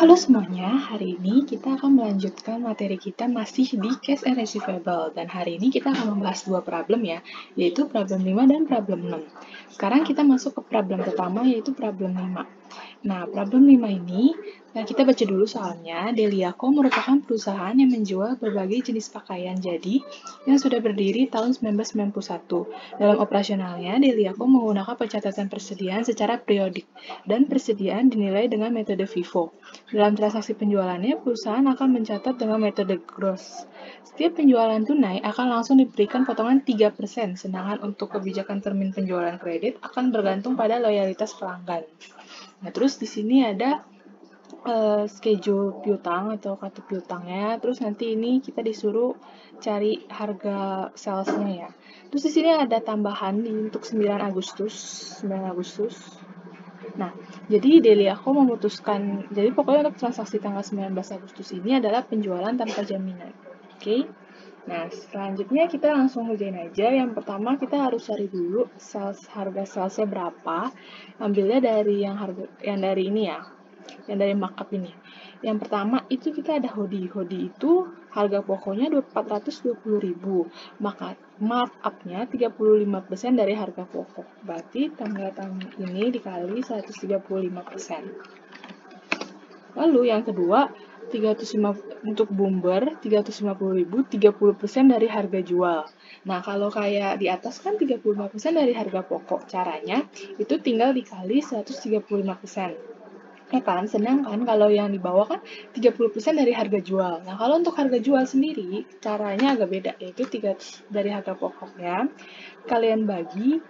Halo semuanya, hari ini kita akan melanjutkan materi kita masih di Cash and Receivable. Dan hari ini kita akan membahas dua problem ya, yaitu problem 5 dan problem 6. Sekarang kita masuk ke problem pertama, yaitu problem 5. Nah, problem 5 ini, kita baca dulu soalnya. Deliaco merupakan perusahaan yang menjual berbagai jenis pakaian jadi yang sudah berdiri tahun 1991. Dalam operasionalnya, Deliaco menggunakan pencatatan persediaan secara periodik, dan persediaan dinilai dengan metode FIFO. Dalam transaksi penjualannya, perusahaan akan mencatat dengan metode gross. Setiap penjualan tunai akan langsung diberikan potongan 3%, sedangkan untuk kebijakan termin penjualan kredit akan bergantung pada loyalitas pelanggan. Nah, terus di sini ada schedule piutang atau kartu piutangnya. Terus nanti ini kita disuruh cari harga salesnya ya. Terus di sini ada tambahan untuk 9 Agustus. Nah, jadi Deliaco memutuskan, jadi pokoknya untuk transaksi tanggal 19 Agustus ini adalah penjualan tanpa jaminan. Oke? Nah, selanjutnya kita langsung ngerjain aja. Yang pertama kita harus cari dulu harga salesnya berapa. Ambilnya dari yang dari ini ya, yang dari markup ini. Yang pertama itu kita ada hoodie. Hoodie itu harga pokoknya 420.000, maka markupnya 35% dari harga pokok. Berarti tanggal ini dikali 135%. Lalu yang kedua, 350 untuk bumper 350.000, 30% dari harga jual. Nah, kalau kayak di atas kan 35% dari harga pokok. Caranya itu tinggal dikali 135%. Ya kan, sedangkan kalau yang di bawah kan 30% dari harga jual. Nah, kalau untuk harga jual sendiri, caranya agak beda, yaitu 3 dari harga pokoknya, kalian bagi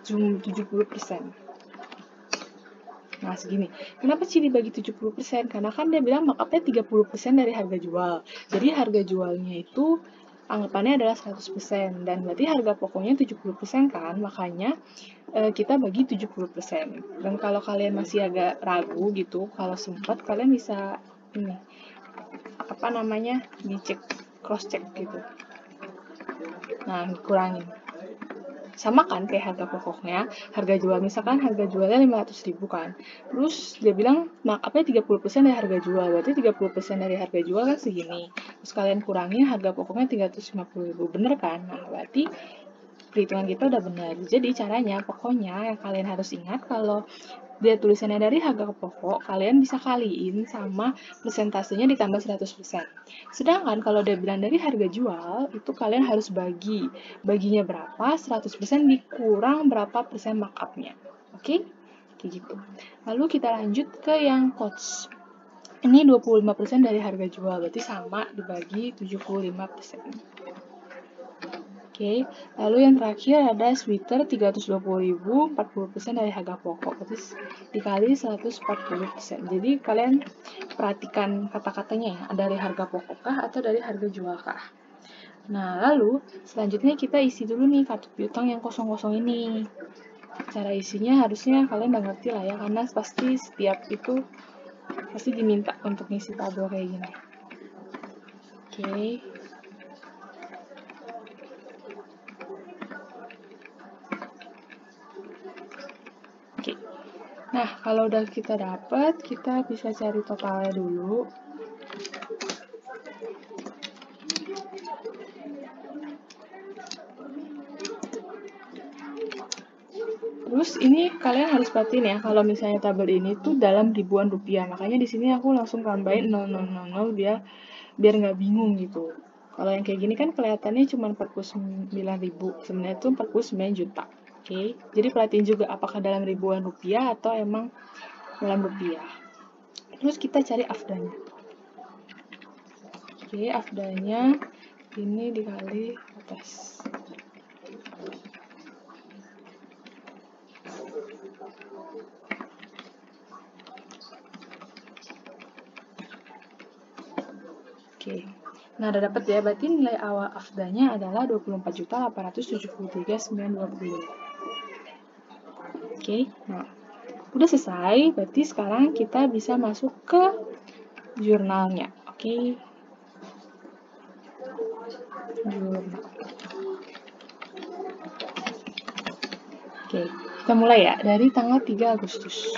70%. Nah, segini. Kenapa sih dibagi 70%? Karena kan dia bilang markupnya 30% dari harga jual. Jadi harga jualnya itu anggapannya adalah 100%, dan berarti harga pokoknya 70% kan, makanya kita bagi 70%. Dan kalau kalian masih agak ragu gitu, kalau sempat kalian bisa ini dicek, cross check gitu. Nah, kurangin. Sama kan kayak harga pokoknya, harga jual, misalkan harga jualnya 500.000 kan. Terus dia bilang markupnya 30% dari harga jual, berarti 30% dari harga jual kan segini. Terus kalian kurangin harga pokoknya 350.000, bener kan? Nah, berarti perhitungan kita udah benar. Jadi caranya, pokoknya yang kalian harus ingat kalau dia tulisannya dari harga pokok, kalian bisa kaliin sama persentasenya ditambah 100%. Sedangkan kalau dia bilang dari harga jual, itu kalian harus bagi. Baginya berapa? 100% dikurang berapa persen markupnya. Oke? Kayak gitu. Lalu kita lanjut ke yang cost. Ini 25% dari harga jual, berarti sama dibagi 75%. Oke, lalu yang terakhir ada sweater 320.000, 40% dari harga pokok, berarti dikali 140%. Jadi kalian perhatikan kata-katanya ya, dari harga pokok kah atau dari harga jual kah. Nah, lalu selanjutnya kita isi dulu nih kartu piutang yang kosong-kosong ini. Cara isinya harusnya kalian udah ngerti lah ya, karena pasti setiap itu pasti diminta untuk ngisi tabel kayak gini. Oke. Nah, kalau udah kita dapat, kita bisa cari totalnya dulu. Terus ini kalian harus perhatiin ya, kalau misalnya tabel ini tuh dalam ribuan rupiah. Makanya di sini aku langsung tambahin 0000 biar nggak bingung gitu. Kalau yang kayak gini kan kelihatannya cuma 49.000, sebenarnya itu 49 juta. Oke, jadi perhatiin juga apakah dalam ribuan rupiah atau emang dalam rupiah. Terus kita cari afdanya. Oke, afdanya ini dikali atas. Oke. Nah, udah dapat ya, berarti nilai awal afdanya adalah 24.873.920. Oke, nah udah selesai, berarti sekarang kita bisa masuk ke jurnalnya. Oke. Jurnal. Oke, kita mulai ya dari tanggal 3 Agustus.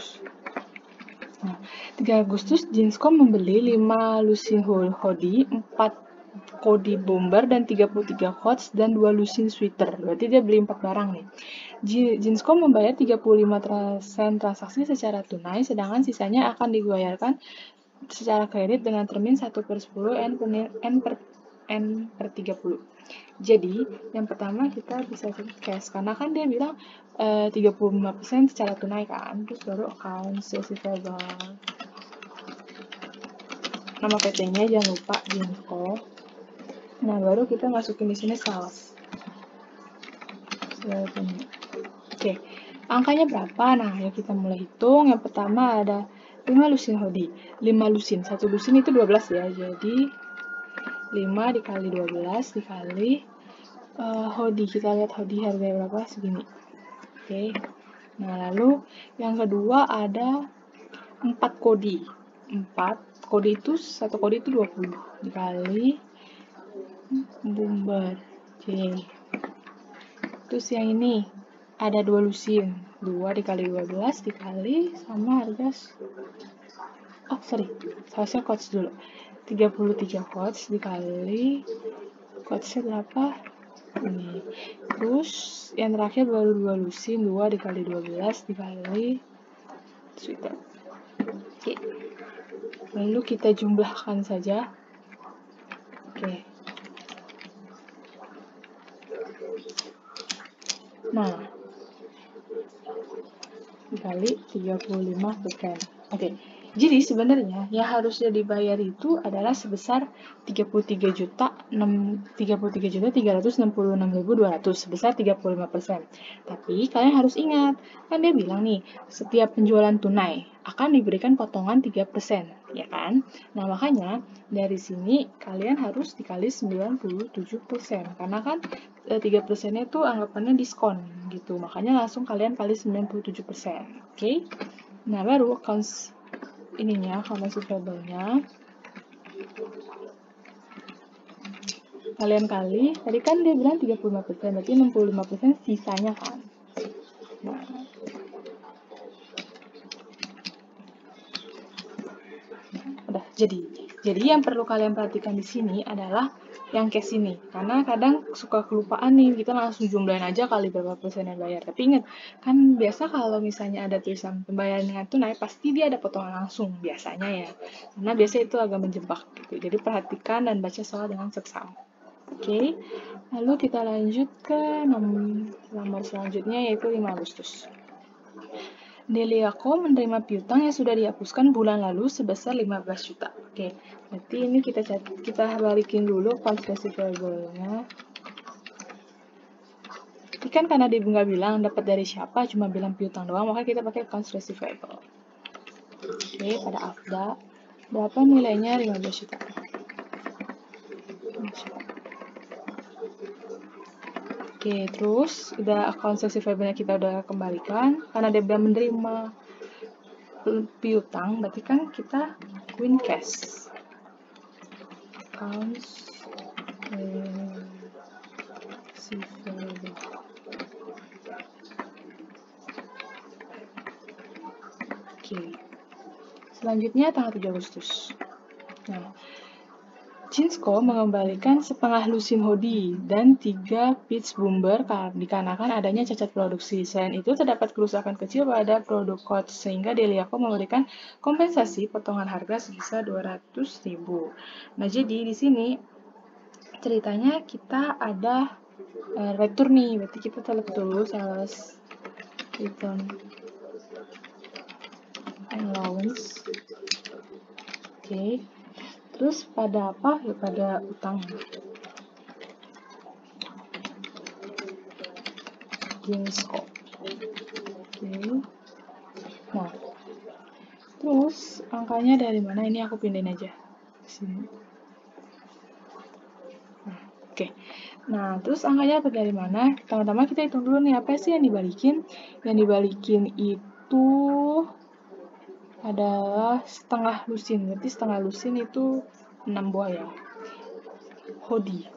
Nah, 3 Agustus Jeansco membeli 5 lusin hoodie, 4 kodi bomber, dan 33 coats, dan 2 lusin sweater. Berarti dia beli 4 barang nih. Jeansco membayar 35% transaksi secara tunai, sedangkan sisanya akan dibayarkan secara kredit dengan termin 1/10 N/30. Jadi, yang pertama kita bisa cek cash, karena kan dia bilang 35% secara tunai kan, terus baru accounts receivable. Nama PT-nya jangan lupa Jeansco. Nah, baru kita masukin di sini sales. Oke, angkanya berapa? Nah, ya kita mulai hitung. Yang pertama ada 5 lusin hoodie. 5 lusin, 1 lusin itu 12 ya. Jadi 5 dikali 12 dikali hoodie. Kita lihat hoodie harganya berapa? Segini. Oke. Nah, lalu yang kedua ada 4 kodi. 4 kodi itu, 1 kodi itu 20 dikali bomber. Oke. Terus yang ini ada 2 lusin. 2 dikali 12 dikali sama harga seharusnya coach dulu. 33 coach dikali coachnya berapa? Ini. Terus yang terakhir baru 2 lusin, 2 dikali 12 dikali sweater. Oke. Lalu kita jumlahkan saja. Oke. Nah, dikali 35%. Oke. Jadi sebenarnya yang harusnya dibayar itu adalah sebesar 33.366.200 sebesar 35%. Tapi kalian harus ingat, kan dia bilang nih, setiap penjualan tunai akan diberikan potongan 3%, ya kan? Nah, makanya dari sini kalian harus dikali 97%, karena kan 3%-nya itu anggapannya diskon gitu. Makanya langsung kalian kali 97%. Oke? Nah, baru accounts account receivable-nya kalian kali, tadi kan dia bilang 35%, berarti 65% sisanya kan. Nah, udah jadi yang perlu kalian perhatikan di sini adalah yang cash ini, karena kadang suka kelupaan nih, kita langsung jumlahin aja kali berapa persen yang bayar. Tapi ingat, kan biasa kalau misalnya ada tulisan pembayaran dengan tunai, pasti dia ada potongan langsung biasanya ya, karena biasa itu agak menjebak gitu. Jadi perhatikan dan baca soal dengan seksama. Oke, lalu kita lanjut ke nomor selanjutnya, yaitu 5 Agustus. Deliako menerima piutang yang sudah dihapuskan bulan lalu sebesar 15 juta. Oke, berarti ini kita balikin dulu accounts receivable-nya. Ini kan karena dia nggak bilang dapat dari siapa, cuma bilang piutang doang, maka kita pakai accounts receivable. Oke, pada AFDA, berapa nilainya? 15 juta. Oke, terus udah account receivable-nya kita udah kembalikan, karena dia bilang menerima piutang, berarti kan kita win cash. Accounts receivable. Oke. Selanjutnya tanggal 7 Agustus. Nah, Jeansco mengembalikan setengah lusin hoodie dan 3 pitch bomber dikarenakan adanya cacat produksi. Selain itu, terdapat kerusakan kecil pada produk coach, sehingga Deliako memberikan kompensasi potongan harga sebesar 200.000. Nah, jadi di sini ceritanya kita ada return nih, berarti kita telepon dulu sales return allowance. Oke. Terus pada apa? Ya pada utang. Jeansco. Oke. Nah, terus angkanya dari mana? Ini aku pindahin aja sini. Nah, oke. Nah, terus angkanya dari mana? Pertama-tama kita hitung dulu nih, apa sih yang dibalikin? Yang dibalikin itu adalah setengah lusin. Berarti setengah lusin itu 6 buah ya. Hoodie.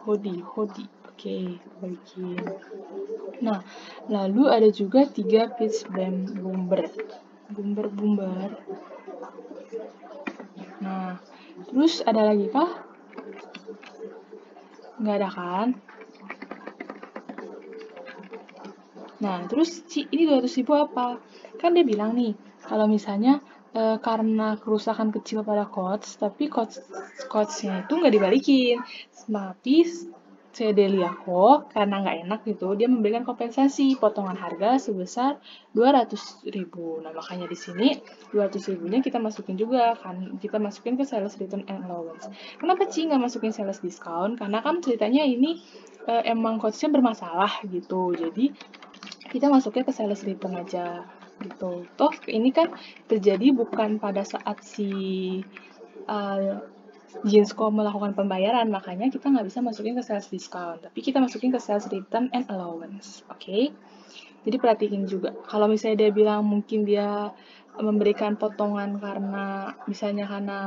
Oke, balikin. Nah, lalu ada juga 3 pitch bomber. Terus ada lagi kah? Nggak ada kan? Nah, terus ini 200.000 apa? Kan dia bilang nih, kalau misalnya karena kerusakan kecil pada coach, tapi coachnya itu nggak dibalikin. Tapi Cedeliaco, karena nggak enak gitu, dia memberikan kompensasi potongan harga sebesar 200.000. Nah, makanya di sini 200.000-nya kita masukin juga, kan kita masukin ke sales return and allowance. Kenapa sih nggak masukin sales discount? Karena kan ceritanya ini emang coachnya bermasalah gitu, jadi kita masuknya ke sales return aja gitu. Toh ini kan terjadi bukan pada saat si Jinsco melakukan pembayaran, makanya kita nggak bisa masukin ke sales discount, tapi kita masukin ke sales return and allowance. Oke? Jadi perhatiin juga, kalau misalnya dia bilang mungkin dia memberikan potongan karena misalnya karena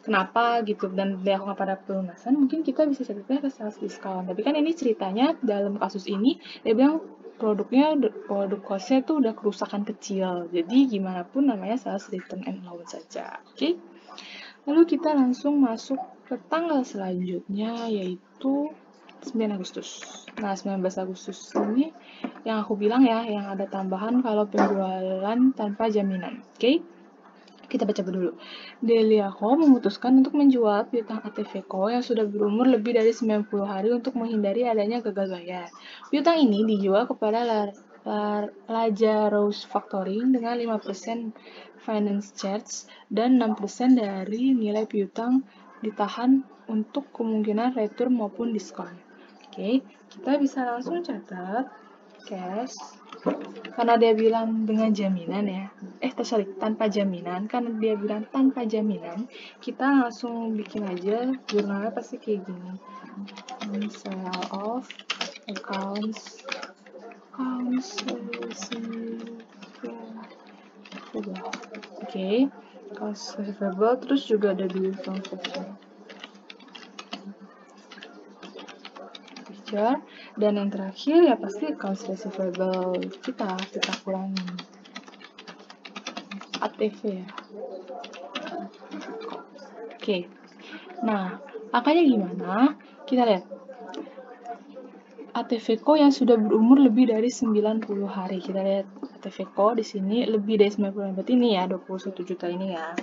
kenapa gitu dan dilakukan pada pelunasan, mungkin kita bisa catatnya ke sales discount. Tapi kan ini ceritanya dalam kasus ini dia bilang produk cost-nya tuh udah kerusakan kecil. Jadi gimana pun namanya sales return and allowance saja. Oke? Lalu kita langsung masuk ke tanggal selanjutnya, yaitu 9 Agustus. Nah, 19 Agustus ini yang aku bilang ya, yang ada tambahan kalau penjualan tanpa jaminan. Oke? Kita baca dulu. Deliaco memutuskan untuk menjual piutang ATVco yang sudah berumur lebih dari 90 hari untuk menghindari adanya gagal bayar. Piutang ini dijual kepada Lazarus Factoring dengan 5% finance charge dan 6% dari nilai piutang ditahan untuk kemungkinan retur maupun diskon. Oke, kita bisa langsung catat cash karena dia bilang dengan jaminan ya. Tanpa jaminan. Karena dia bilang tanpa jaminan, kita langsung bikin aja jurnalnya pasti kayak gini. Sale of accounts Oke, accounts receivable, terus juga ada due from picture, dan yang terakhir ya pasti accounts receivable kita kurangin ATV ya. Oke, nah angkanya gimana? Kita lihat ATVco yang sudah berumur lebih dari 90 hari. Kita lihat ATVco di sini lebih dari 90 hari. Berarti ini ya, 21 juta ini ya.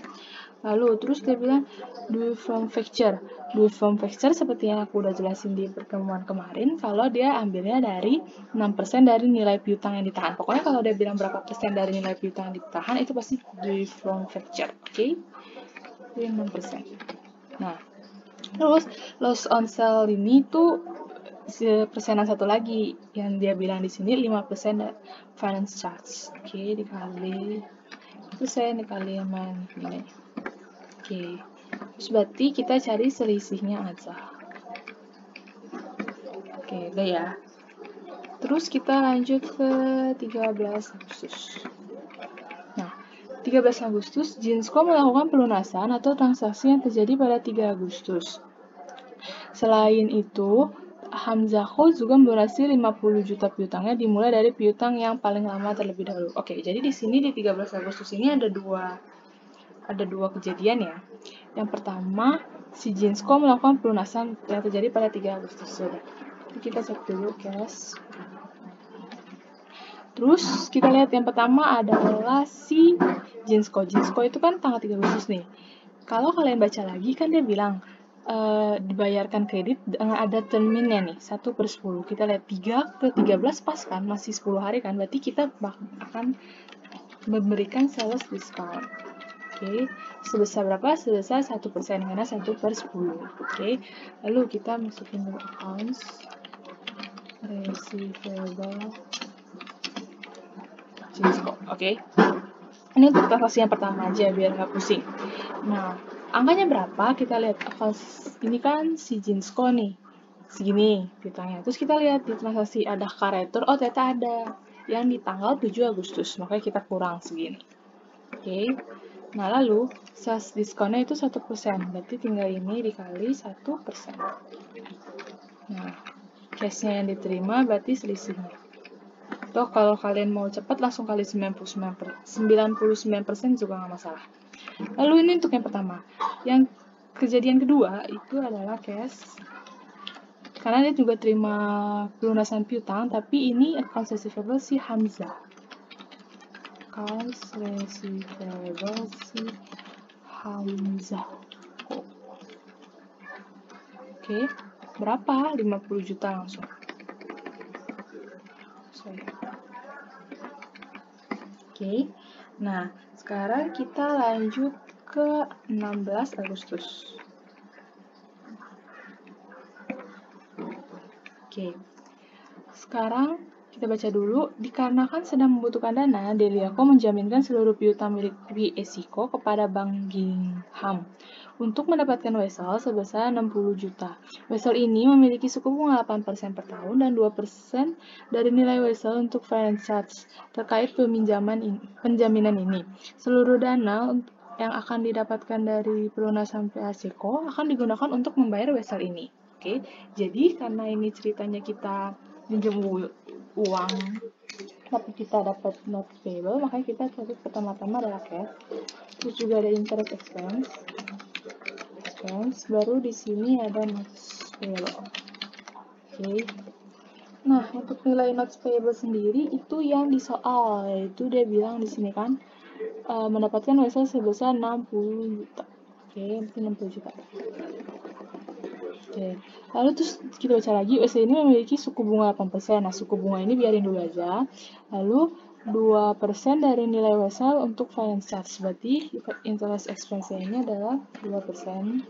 Lalu, terus dia bilang due from facture. Due from facture seperti yang aku udah jelasin di pertemuan kemarin, kalau dia ambilnya dari 6% dari nilai piutang yang ditahan. Pokoknya kalau dia bilang berapa persen dari nilai piutang yang ditahan, itu pasti due from facture. Oke? Jadi 6%. Nah, terus loss on sale ini tuh persenan satu lagi yang dia bilang di sini 5% finance charge. Oke, dikali persen dikali sama ini. Oke. Terus berarti kita cari selisihnya aja. Oke, udah ya. Terus kita lanjut ke 13 Agustus. Nah, 13 Agustus Jinsco melakukan pelunasan atau transaksi yang terjadi pada 3 Agustus. Selain itu, Hamzako juga melunasi 50 juta piutangnya dimulai dari piutang yang paling lama terlebih dahulu. Oke, jadi di sini di 13 Agustus ini ada dua kejadian ya. Yang pertama, si Jinsco melakukan pelunasan yang terjadi pada 3 Agustus. Sudah. Kita cek dulu cash. Terus kita lihat yang pertama adalah si Jinsco. Jinsco itu kan tanggal 3 Agustus nih. Kalau kalian baca lagi kan dia bilang dibayarkan kredit dengan ada terminnya nih 1/10. Kita lihat 3 ke 13 pas kan, masih 10 hari kan, berarti kita akan memberikan sales discount. Oke, sebesar berapa? Sebesar 1% karena 1/10. Oke, lalu kita masukin ke accounts receivable Jinsco. Oke, ini untuk transaksi yang pertama aja biar nggak pusing. Nah, angkanya berapa? Kita lihat ini kan si Jinsco nih. Segini piutangnya. Terus kita lihat di transaksi ada karetur. Oh, ternyata ada yang di tanggal 7 Agustus. Makanya kita kurang segini. Oke. Nah, lalu sales diskonnya itu 1%. Berarti tinggal ini dikali 1%. Nah, cashnya yang diterima berarti selisihnya. Toh kalau kalian mau cepat langsung kali 99% juga nggak masalah. Lalu ini untuk yang pertama. Yang kejadian kedua itu adalah cash, karena dia juga terima pelunasan piutang, tapi ini accounts receivable si Hamzah. Accounts receivable si Hamzah. Oke, berapa? 50 juta langsung. Oke, nah sekarang kita lanjut ke 16 Agustus. Oke, sekarang kita baca dulu. Dikarenakan sedang membutuhkan dana, Deliaco menjaminkan seluruh piutang milik Esiko kepada Bank Gingham untuk mendapatkan wesel sebesar 60 juta. Wesel ini memiliki suku bunga 8% per tahun dan 2% dari nilai wesel untuk finance charge terkait penjaminan ini. Seluruh dana yang akan didapatkan dari pelunasan Esiko akan digunakan untuk membayar wesel ini. Oke, jadi karena ini ceritanya kita pinjam uang tapi kita dapat not payable, makanya kita catat pertama-tama adalah cash. Terus juga ada interest expense, baru di sini ada not payable. Oke. Nah, untuk nilai not payable sendiri itu yang di soal, yaitu dia bilang di sini kan mendapatkan wesel sebesar 60 juta. Oke, 60 juta. Oke, lalu terus kita baca lagi, wesel ini memiliki suku bunga 8%. Nah, suku bunga ini biarin dulu aja. Lalu 2% dari nilai wesel untuk finance charge. Berarti interest expense ini adalah 2%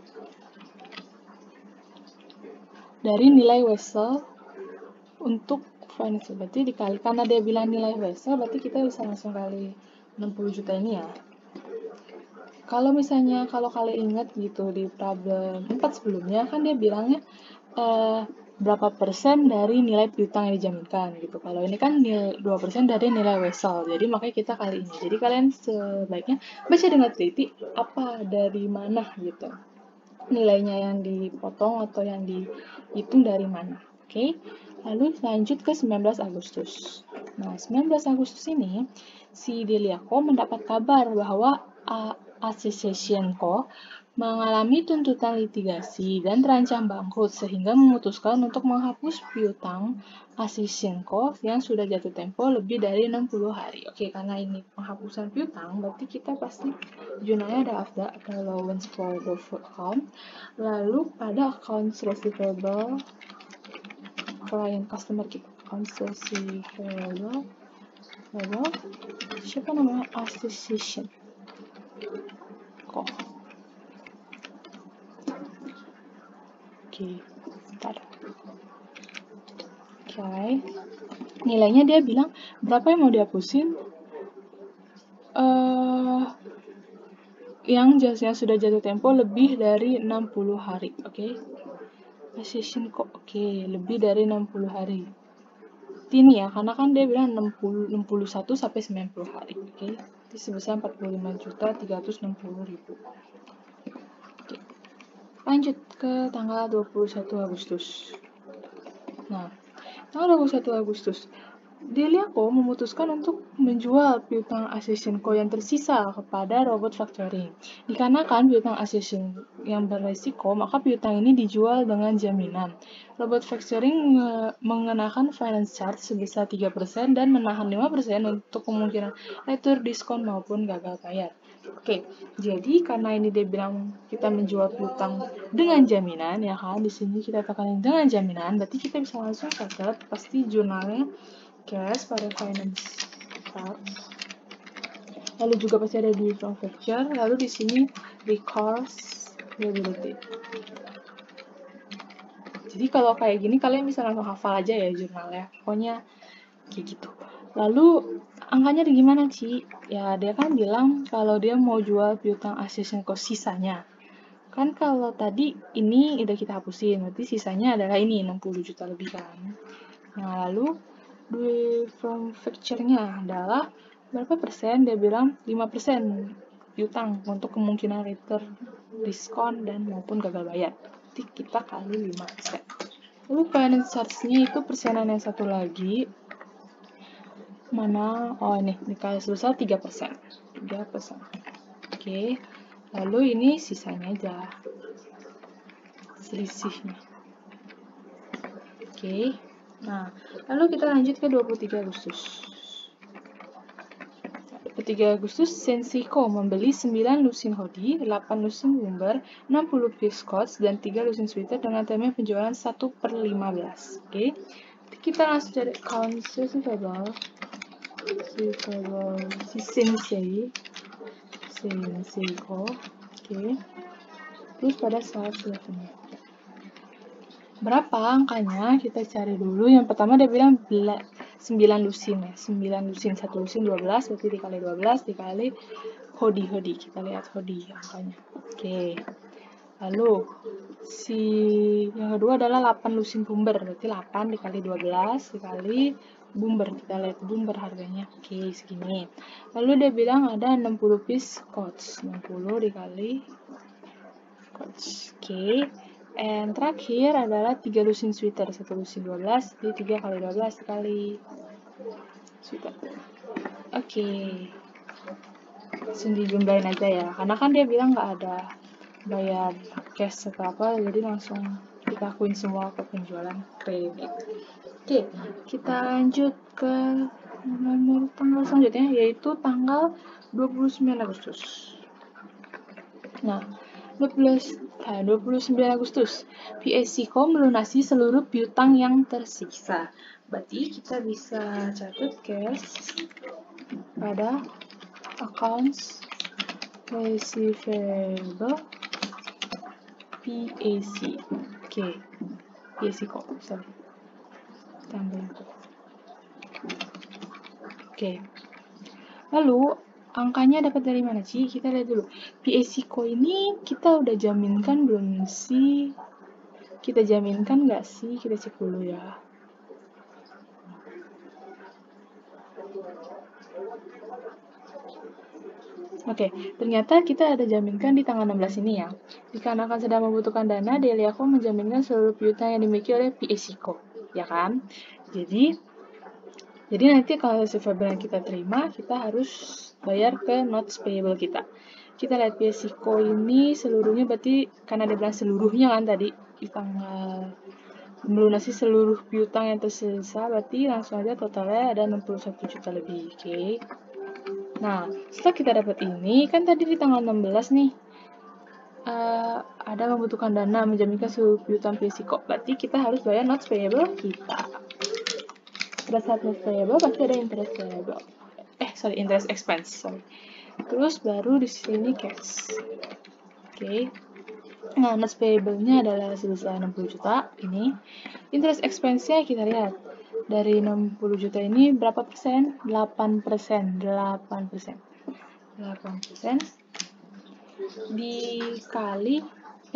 dari nilai wesel untuk finance. Berarti dikali, karena dia bilang nilai wesel, berarti kita bisa langsung kali 60 juta ini ya. Kalau misalnya, kalau kalian ingat gitu di problem 4 sebelumnya, kan dia bilangnya berapa persen dari nilai piutang yang dijaminkan gitu. Kalau ini kan 2% dari nilai wesel, jadi makanya kita kali ini. Jadi kalian sebaiknya baca dengan teliti apa dari mana gitu. Nilainya yang dipotong atau yang dihitung dari mana. Oke. Lalu lanjut ke 19 Agustus. Nah, 19 Agustus ini si Deliaco mendapat kabar bahwa Association Co. mengalami tuntutan litigasi dan terancam bangkrut sehingga memutuskan untuk menghapus piutang Association Co. yang sudah jatuh tempo lebih dari 60 hari. Oke, karena ini penghapusan piutang, berarti kita pasti jurnalnya ada AFDA, ada allowance for the account. Lalu pada accounts receivable client customer kita, accounts receivable siapa namanya? Association Co. Oke, bentar. Oke, nilainya dia bilang berapa yang mau dihapusin? Yang jasnya sudah jatuh tempo lebih dari 60 hari. Oke. Association kok oke, lebih dari 60 hari. Ini ya, karena kan dia bilang 61 sampai 90 hari. Oke. Itu sebesar 45.360.000. Oke. Lanjut ke tanggal 21 Agustus. Nah, tanggal 21 Agustus, Deliaco memutuskan untuk menjual piutang Association Co yang tersisa kepada Robot Factoring. Dikarenakan piutang Association yang beresiko, maka piutang ini dijual dengan jaminan. Robot Factoring mengenakan finance charge sebesar 3% dan menahan 5% untuk kemungkinan retur, diskon maupun gagal bayar. Oke, jadi karena ini dia bilang kita menjual piutang dengan jaminan, ya kan? Di sini kita tekanin dengan jaminan, berarti kita bisa langsung catat pasti jurnalnya cash pada finance charge. Lalu juga pasti ada duit from facture, lalu di sini recourse liability. Jadi kalau kayak gini kalian bisa langsung hafal aja ya jurnalnya, pokoknya kayak gitu. Lalu angkanya di gimana Ci? Ya dia kan bilang kalau dia mau jual piutang Association Co sisanya. Kan kalau tadi ini udah kita hapusin, berarti sisanya adalah ini 60 juta lebih kan. Nah lalu duit from facture-nya adalah berapa persen? Dia bilang 5% piutang untuk kemungkinan return, diskon dan maupun gagal bayar. Jadi kita kali 5%. Lalu finance charge-nya itu persenan yang satu lagi. Mana? Oh ini dikali sebesar 3%. 3%. Oke. Lalu ini sisanya aja, selisihnya. Oke. Nah, lalu kita lanjut ke 23 Agustus. 23 Agustus, Sensiko membeli 9 lusin hoodie, 8 lusin bomber, 60 piece coats, dan 3 lusin sweater dengan tema penjualan 1/15. Oke. Kita langsung cari account receivable si Sensiko. Oke. Terus pada saat selanjutnya. Berapa angkanya? Kita cari dulu. Yang pertama dia bilang 9 lusin ya. 9 lusin, 1 lusin 12, berarti dikali 12 dikali hoodie. Kita lihat hoodie angkanya. Oke. Lalu si yang kedua adalah 8 lusin bomber, berarti 8 dikali 12 dikali bomber. Kita lihat bomber harganya. Oke, segini. Lalu dia bilang ada 60 piece coats. 60 dikali coats. Oke. And terakhir adalah 3 lusin sweater, 1 lusin 12, jadi 3 kali 12 kali sweater. Oke. Langsung dijumlahin aja ya, karena kan dia bilang nggak ada bayar cash atau apa, jadi langsung kita akuin semua ke penjualan kredit. Oke, kita lanjut ke nomor tanggal selanjutnya, yaitu tanggal 29 Agustus. Nah, 29 Agustus, PSCO melunasi seluruh piutang yang tersisa. Berarti kita bisa catat cash pada accounts receivable PAC. Oke, PSCO, sorry. Tambahin. Oke. Lalu angkanya dapat dari mana sih? Kita lihat dulu. PSCO ini kita udah jaminkan belum sih? Kita jaminkan nggak sih? Kita cek dulu ya. Oke, ternyata kita ada jaminkan di tanggal 16 ini ya. Dikarenakan sedang membutuhkan dana, Deliaco menjaminkan seluruh piutang yang dimiliki oleh PSCO, ya kan? Jadi nanti kalau receivable yang kita terima, kita harus bayar ke notes payable kita. Kita lihat PSCO ini seluruhnya, berarti karena dia bilang seluruhnya kan tadi, di tanggal melunasi seluruh piutang yang tersisa, berarti langsung aja totalnya ada 61 juta lebih. Oke. Nah, setelah kita dapat ini, kan tadi di tanggal 16 nih, ada membutuhkan dana menjaminkan seluruh piutang PSCO, berarti kita harus bayar notes payable kita. Pada saat notes payable pasti ada interest payable. Interest expense. Terus baru di sini cash. Oke. Nah, notes payable-nya adalah sebesar 60 juta ini. Interest expense-nya kita lihat. Dari 60 juta ini berapa persen? 8%. 8%.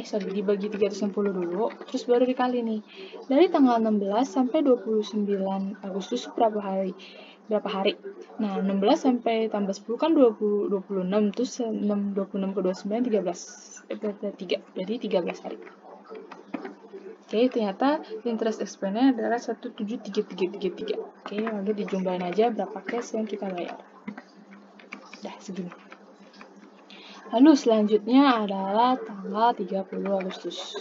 Dibagi 360 dulu, terus baru dikali nih. Dari tanggal 16 sampai 29 Agustus berapa hari? Nah, 16 sampai tambah 10 kan 26, terus 26 ke 29, 3. Jadi 13 hari. Oke, ternyata interest expense-nya adalah 17333. Oke, lalu dijumlahin aja berapa cash yang kita bayar. Dah, segini. Lalu selanjutnya adalah tanggal 30 Agustus.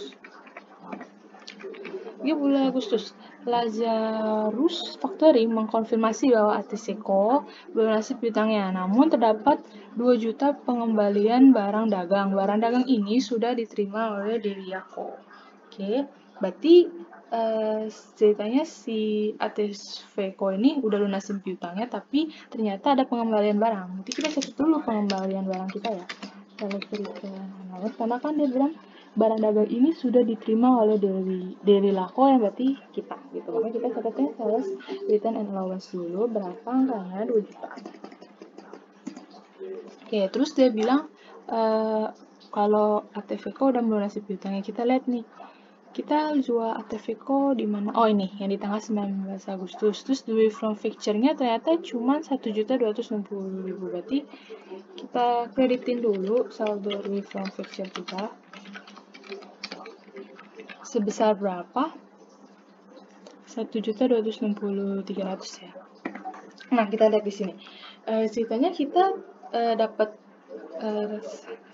30 Agustus, Lazarus Factory mengkonfirmasi bahwa ATSECO melunasi piutangnya, namun terdapat 2 juta pengembalian barang dagang. Barang dagang ini sudah diterima oleh Deliaco. Oke, berarti ceritanya si ATSECO ini udah lunasin piutangnya, tapi ternyata ada pengembalian barang. Nanti kita catat dulu pengembalian barang kita ya. Kalau karena kan dia bilang barang dagang ini sudah diterima oleh Deliaco yang berarti kita gitu. Makanya kita catatnya sales return and allowance dulu, berapa angkanya 2 juta. Oke, terus dia bilang kalau ATVCO udah melunasi piutangnya. Kita lihat nih, kita jual ATVCO di mana? Oh, ini yang di tanggal 19 Agustus. Terus duit from facture-nya ternyata cuma 1.260.000. Berarti kita kreditin dulu saldo duit from facture kita. Sebesar berapa? 1.260.300 ya. Nah, kita lihat di sini. Ceritanya kita dapat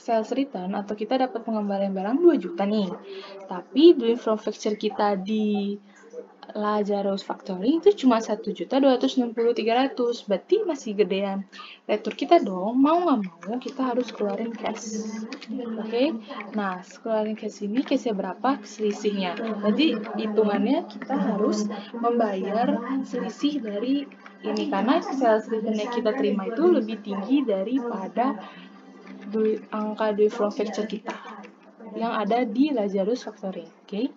sales return atau kita dapat pengembalian barang 2 juta nih. Tapi duit from voucher kita di Lazarus Factory itu cuma 1.260.300, berarti masih gedean retur kita dong. Mau nggak mau kita harus keluarin cash. Oke, nah keluarin cash ini cashnya berapa selisihnya? Jadi hitungannya kita harus membayar selisih dari ini karena sales return yang kita terima itu lebih tinggi daripada angka duit from voucher kita yang ada di Lazarus Factory. Oke.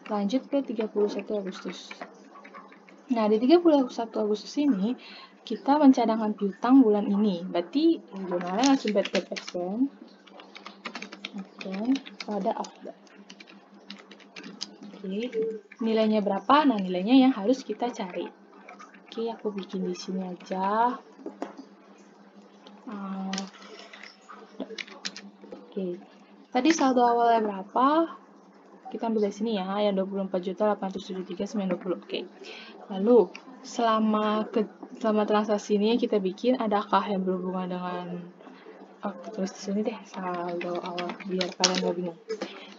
Lanjut ke 31 Agustus. Nah, di 31 Agustus ini, kita mencadangkan piutang bulan ini. Berarti, jurnalnya langsung bad debt expense. Oke, pada AFDA. Oke, nilainya berapa? Nah, nilainya yang harus kita cari. Oke, aku bikin di sini aja. Oke, tadi saldo awalnya berapa? Kita ambil dari sini ya, yang 24.873.920. Oke. Lalu, selama transaksi ini kita bikin, adakah yang berhubungan dengan tulis di sini deh, saldo awal, biar kalian gak bingung.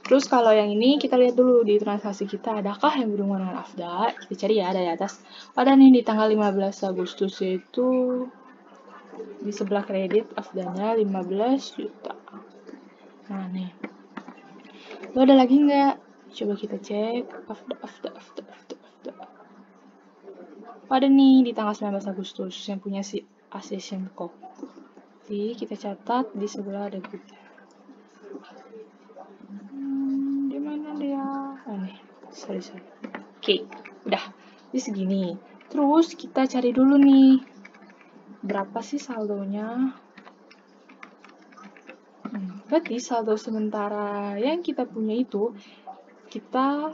Terus kalau yang ini, kita lihat dulu di transaksi kita, adakah yang berhubungan dengan AFDA? Kita cari ya, dari atas. Ada nih di tanggal 15 Agustus, yaitu di sebelah kredit AFDA-nya 15 juta. Nah, nih. Lo ada lagi nggak? Coba kita cek. AFDA. Ada nih di tanggal 19 Agustus yang punya si Accession Co. Jadi kita catat di sebelah debit. Di mana dia? Oh nih, sorry. Oke, udah. Jadi segini. Terus kita cari dulu nih. Berapa sih saldonya? Berarti saldo sementara yang kita punya itu kita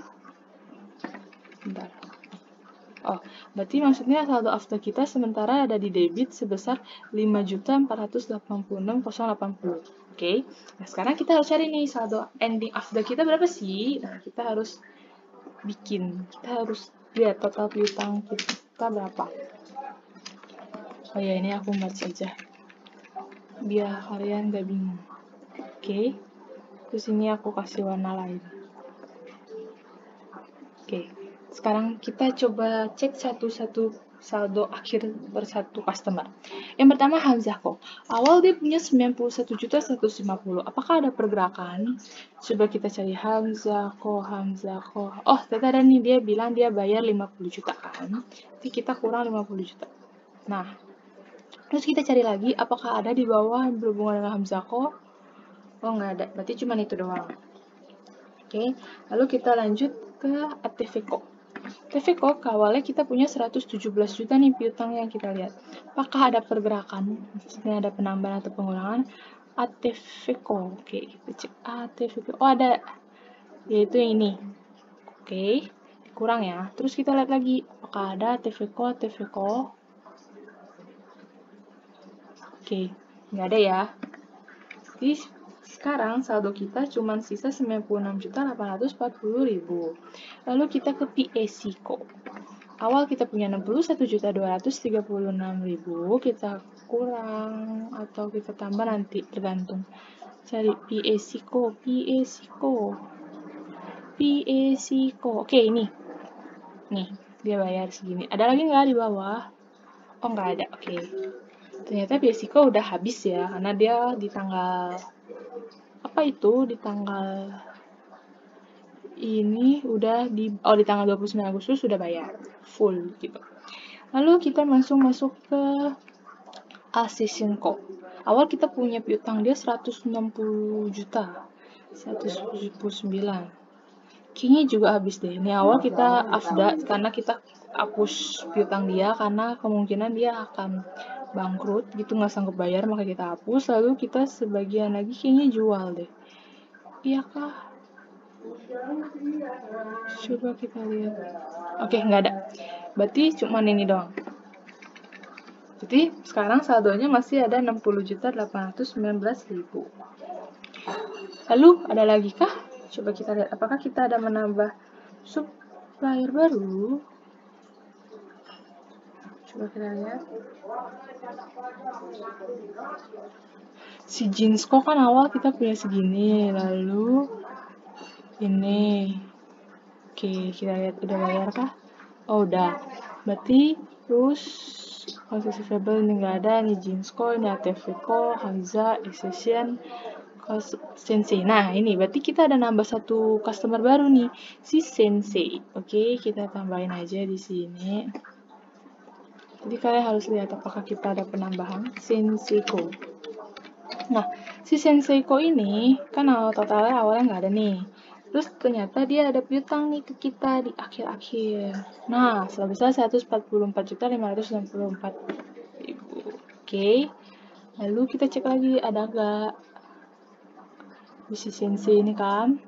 berarti maksudnya saldo AFDA kita sementara ada di debit sebesar 5.486.080. Oke. Nah, sekarang kita harus cari nih saldo ending AFDA kita berapa sih? Nah, kita harus lihat total piutang kita berapa. Oh ya, ini aku merge aja. Biar kalian gak bingung. Oke. Terus ini aku kasih warna lain. Oke. Sekarang kita coba cek satu-satu saldo akhir bersatu customer. Yang pertama Hamzah Co. Awal dia punya 91.150. Apakah ada pergerakan? Coba kita cari Hamzah Co. Oh, ternyata ada nih, dia bilang dia bayar 50 juta kan. Jadi kita kurang 50 juta. Nah, terus kita cari lagi apakah ada di bawah yang berhubungan dengan Hamzah Co. Oh, nggak ada. Berarti cuma itu doang. Oke, lalu kita lanjut ke ATV Co. TVCO awalnya kita punya 117 juta nih piutang yang kita lihat. Apakah ada pergerakan? Maksudnya ada penambahan atau pengurangan? ATVCO. Oke, kita cek ATVCO. Oh, ada. Yaitu yang ini. Oke, kurang ya. Terus kita lihat lagi. Apakah ada ATVCO? Oke, nggak ada ya. Jadi sekarang saldo kita cuma sisa 96.840.000. Lalu kita ke PAC Co. Awal kita punya 61.236.000, kita kurang atau kita tambah nanti tergantung. Cari PAC Co. Oke, ini. Nih, dia bayar segini. Ada lagi nggak di bawah? Oh, nggak ada. Oke. Ternyata PAC Co udah habis ya, karena dia di tanggal di tanggal ini udah di tanggal 29 Agustus sudah bayar full gitu. Lalu kita masuk ke Accession Co. Awal kita punya piutang dia 160 juta. 179. Kayaknya juga habis deh. Ini awal kita AFDA karena kita hapus piutang dia karena kemungkinan dia akan bangkrut gitu, nggak sanggup bayar, maka kita hapus. Lalu kita sebagian lagi kayaknya jual deh. Iya kah? Coba kita lihat. Oke, nggak ada. Berarti cuma ini doang. Jadi sekarang saldonya masih ada 60.819.000. Lalu ada lagi kah? Coba kita lihat. Apakah kita ada menambah supplier baru? Coba kita lihat. si Jinsko kan awal kita punya segini, lalu ini. Oke, kita lihat udah bayar kah? Oh, udah. Berarti terus accounts receivable ini nggak ada, nih Jinsko, ini ATVco, Hamza, Exception, Sensei. Nah, ini berarti kita ada nambah satu customer baru nih, si Sensei. Oke, kita tambahin aja di sini. Jadi kalian harus lihat apakah kita ada penambahan Senseiko. Nah, si Senseiko ini kan totalnya awalnya nggak ada nih. Terus ternyata dia ada piutang nih ke kita di akhir-akhir. Nah, sebesar 144.564.000. Oke. Lalu kita cek lagi ada nggak di si Sensei ini kan.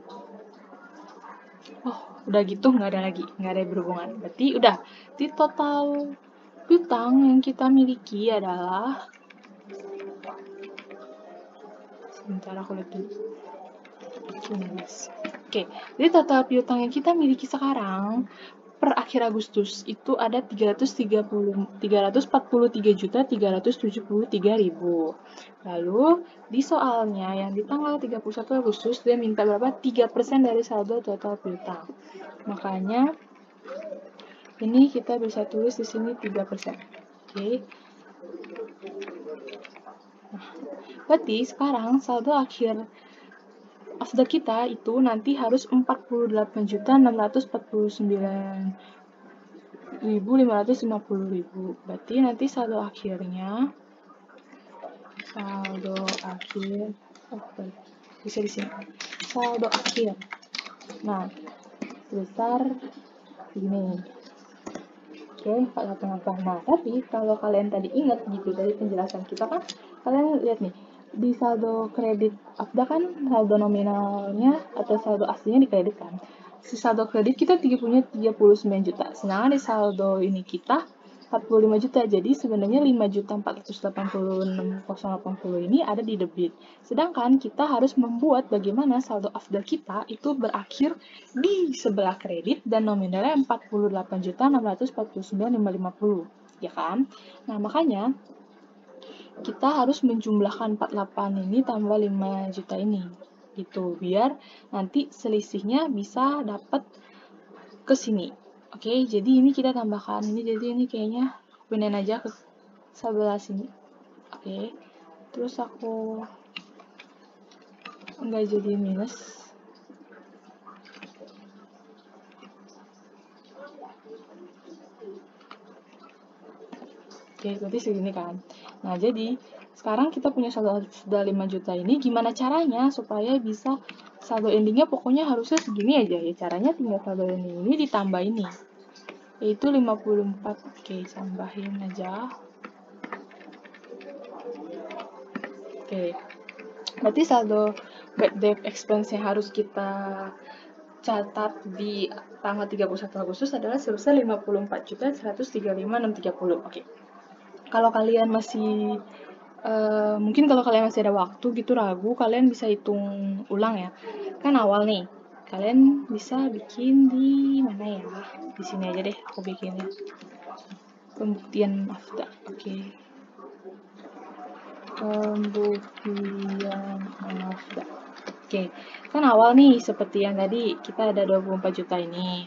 Oh, udah gitu nggak ada lagi, nggak ada berhubungan. Berarti udah di total piutang yang kita miliki adalah, sebentar aku lihat dulu. Oke, jadi total piutang yang kita miliki sekarang per akhir Agustus itu ada 343.373.000. Lalu di soalnya yang di tanggal 31 Agustus dia minta berapa? 3% dari saldo total piutang. Makanya ini kita bisa tulis di sini 3%. Oke. Nah, berarti sekarang saldo akhir afda kita itu nanti harus 48.649.550.000. Berarti nanti saldo akhirnya bisa di sini. Saldo akhir. Nah, sebesar ini. Oke, 48. Nah, tapi kalau kalian tadi ingat gitu dari penjelasan kita kan, kalian lihat nih, di saldo kredit afda kan saldo nominalnya atau saldo aslinya dikreditkan. Si saldo kredit kita punya 39 juta, sedangkan di saldo ini kita 45 juta. Jadi sebenarnya 5.486.080 ini ada di debit. Sedangkan kita harus membuat bagaimana saldo afda kita itu berakhir di sebelah kredit dan nominalnya 48.649.550, ya kan? Nah, makanya kita harus menjumlahkan 48 ini tambah 5 juta ini gitu, biar nanti selisihnya bisa dapat ke sini. Oke, jadi ini kita tambahkan ini, jadi ini kayaknya pindahin aja ke sebelah sini. Oke, terus aku nggak jadi minus. Oke, berarti segini kan. Nah, jadi sekarang kita punya saldo sudah 5 juta ini, gimana caranya supaya bisa saldo endingnya pokoknya harusnya segini aja ya. Caranya tinggal saldo ending ini ditambah ini, yaitu 54. Oke, tambahin aja. Oke, berarti saldo bad debt expense yang harus kita catat di tanggal 31 Agustus adalah sebesar 54.135.630. Oke. Kalau kalian masih mungkin kalau kalian masih ada waktu gitu ragu, kalian bisa hitung ulang ya. Kan awal nih, kalian bisa bikin di mana ya? Di sini aja deh, aku bikinnya. Pembuktian afda. Oke. Pembuktian afda. Oke, kan awal nih seperti yang tadi kita ada 24 juta ini.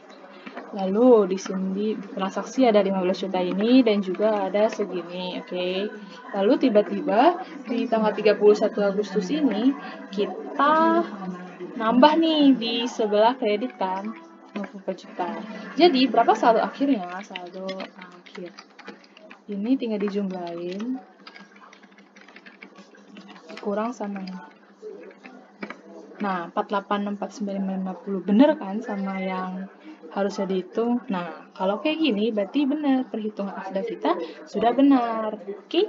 Lalu di sini di transaksi ada 15 juta ini dan juga ada segini, oke. Lalu tiba-tiba di tanggal 31 Agustus ini kita nambah nih di sebelah kredit kan 24 juta. Jadi berapa saldo akhirnya? Saldo akhir ini tinggal dijumlahin kurang sama ini. Nah, 48.649.550 bener kan sama yang harusnya dihitung. Nah, kalau kayak gini berarti benar perhitungan afda kita sudah benar. Oke?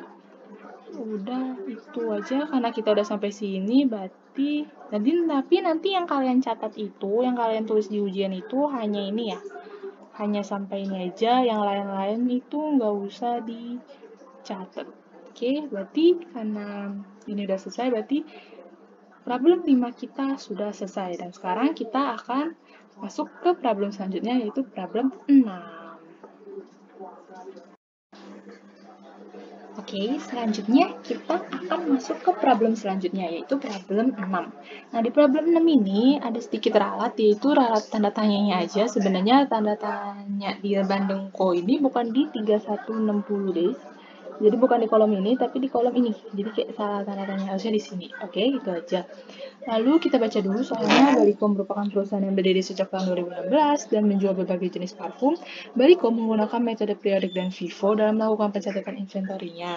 Udah itu aja karena kita udah sampai sini berarti tapi nanti yang kalian catat itu, yang kalian tulis di ujian itu hanya ini ya. Hanya sampai ini aja, yang lain-lain itu nggak usah dicatat. Oke, berarti karena ini udah selesai berarti problem 5 kita sudah selesai dan sekarang kita akan masuk ke problem selanjutnya yaitu problem 6. Oke, selanjutnya kita akan masuk ke problem selanjutnya, yaitu problem 6. Nah, di problem 6 ini ada sedikit ralat, yaitu ralat tanda tanyanya aja. Sebenarnya tanda tanya di Bandung Ko ini bukan di 3160 deh. Jadi bukan di kolom ini, tapi di kolom ini. Jadi kayak salah tanda tanya, harusnya di sini. Oke, itu aja. Lalu kita baca dulu soalnya Bariko merupakan perusahaan yang berdiri sejak tahun 2016 dan menjual berbagai jenis parfum. Bariko menggunakan metode periodik dan FIFO dalam melakukan pencatatan inventorinya.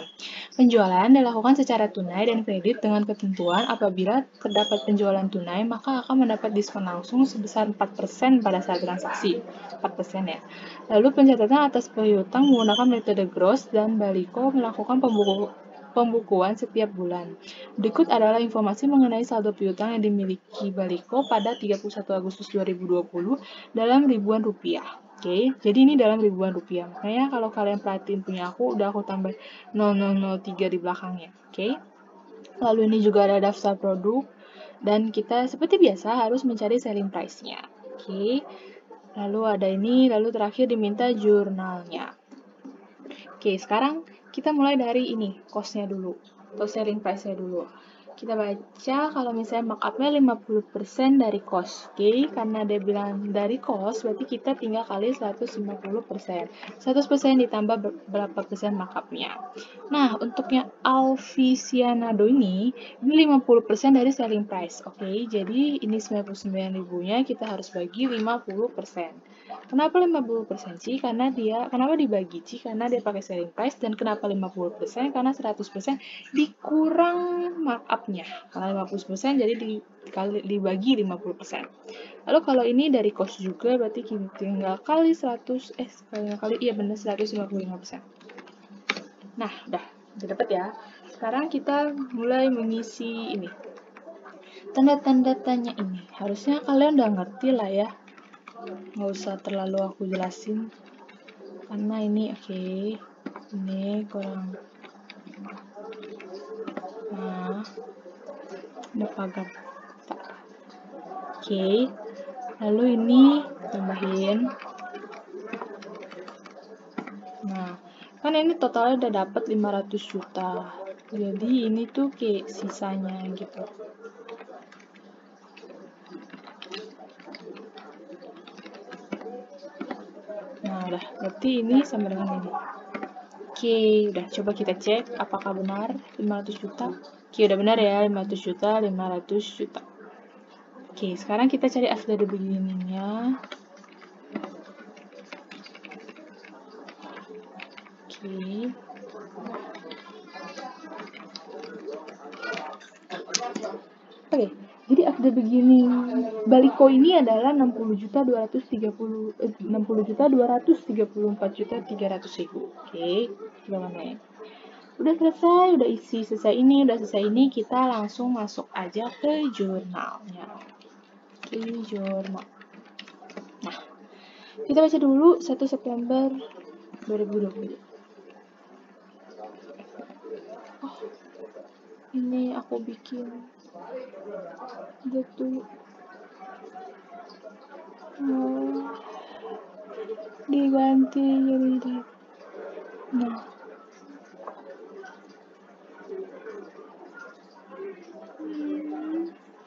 Penjualan dilakukan secara tunai dan kredit dengan ketentuan apabila terdapat penjualan tunai maka akan mendapat diskon langsung sebesar 4% pada saat transaksi. 4% ya. Lalu pencatatan atas piutang menggunakan metode gross dan Bariko melakukan pembukuan setiap bulan. Berikut adalah informasi mengenai saldo piutang yang dimiliki Bariko pada 31 Agustus 2020 dalam ribuan rupiah. Oke, jadi ini dalam ribuan rupiah. Makanya kalau kalian perhatiin punya aku, udah aku tambah 0003 di belakangnya. Oke. Lalu ini juga ada daftar produk dan kita seperti biasa harus mencari selling price-nya. Oke. Lalu ada ini, lalu terakhir diminta jurnalnya. Oke, sekarang kita mulai dari ini, cost-nya dulu, atau selling price-nya dulu. Kita baca kalau misalnya markup-nya 50% dari cost. Oke, karena dia bilang dari cost, berarti kita tinggal kali 150%. 100% ditambah berapa persen markup-nya. Nah, untuk yang Alficianado ini 50% dari selling price. Oke, jadi ini 99.000-nya kita harus bagi 50%. Kenapa 50% sih? Kenapa dibagi sih? Karena dia pakai selling price. Dan kenapa 50%? Karena 100% dikurang markup-nya. Karena 50% jadi dibagi 50%. Lalu kalau ini dari cost juga berarti tinggal kali 100, iya benar 155%. Nah, udah dapat ya. Sekarang kita mulai mengisi ini. Tanda-tanda tanya ini. Harusnya kalian udah ngerti lah ya. Nggak usah terlalu aku jelasin karena ini oke. Ini kurang. Nah, ada pagar. Oke. Lalu ini tambahin. Nah, kan ini totalnya udah dapat 500 juta. Jadi ini tuh kayak sisanya gitu. Nah, udah. Berarti ini sama dengan ini. Oke, udah. Coba kita cek apakah benar 500 juta. Oke, udah benar ya. 500 juta, 500 juta. Oke, sekarang kita cari after the beginning-nya. Oke. Oke, jadi after the beginning Bariko ini adalah 60.234.300.000. Oke, gimana ya? Udah selesai, udah selesai ini, kita langsung masuk aja ke jurnalnya. Oke, jurnal. Nah, kita baca dulu 1 September 2020. Oh, ini aku bikin gitu. Diganti jadi nah.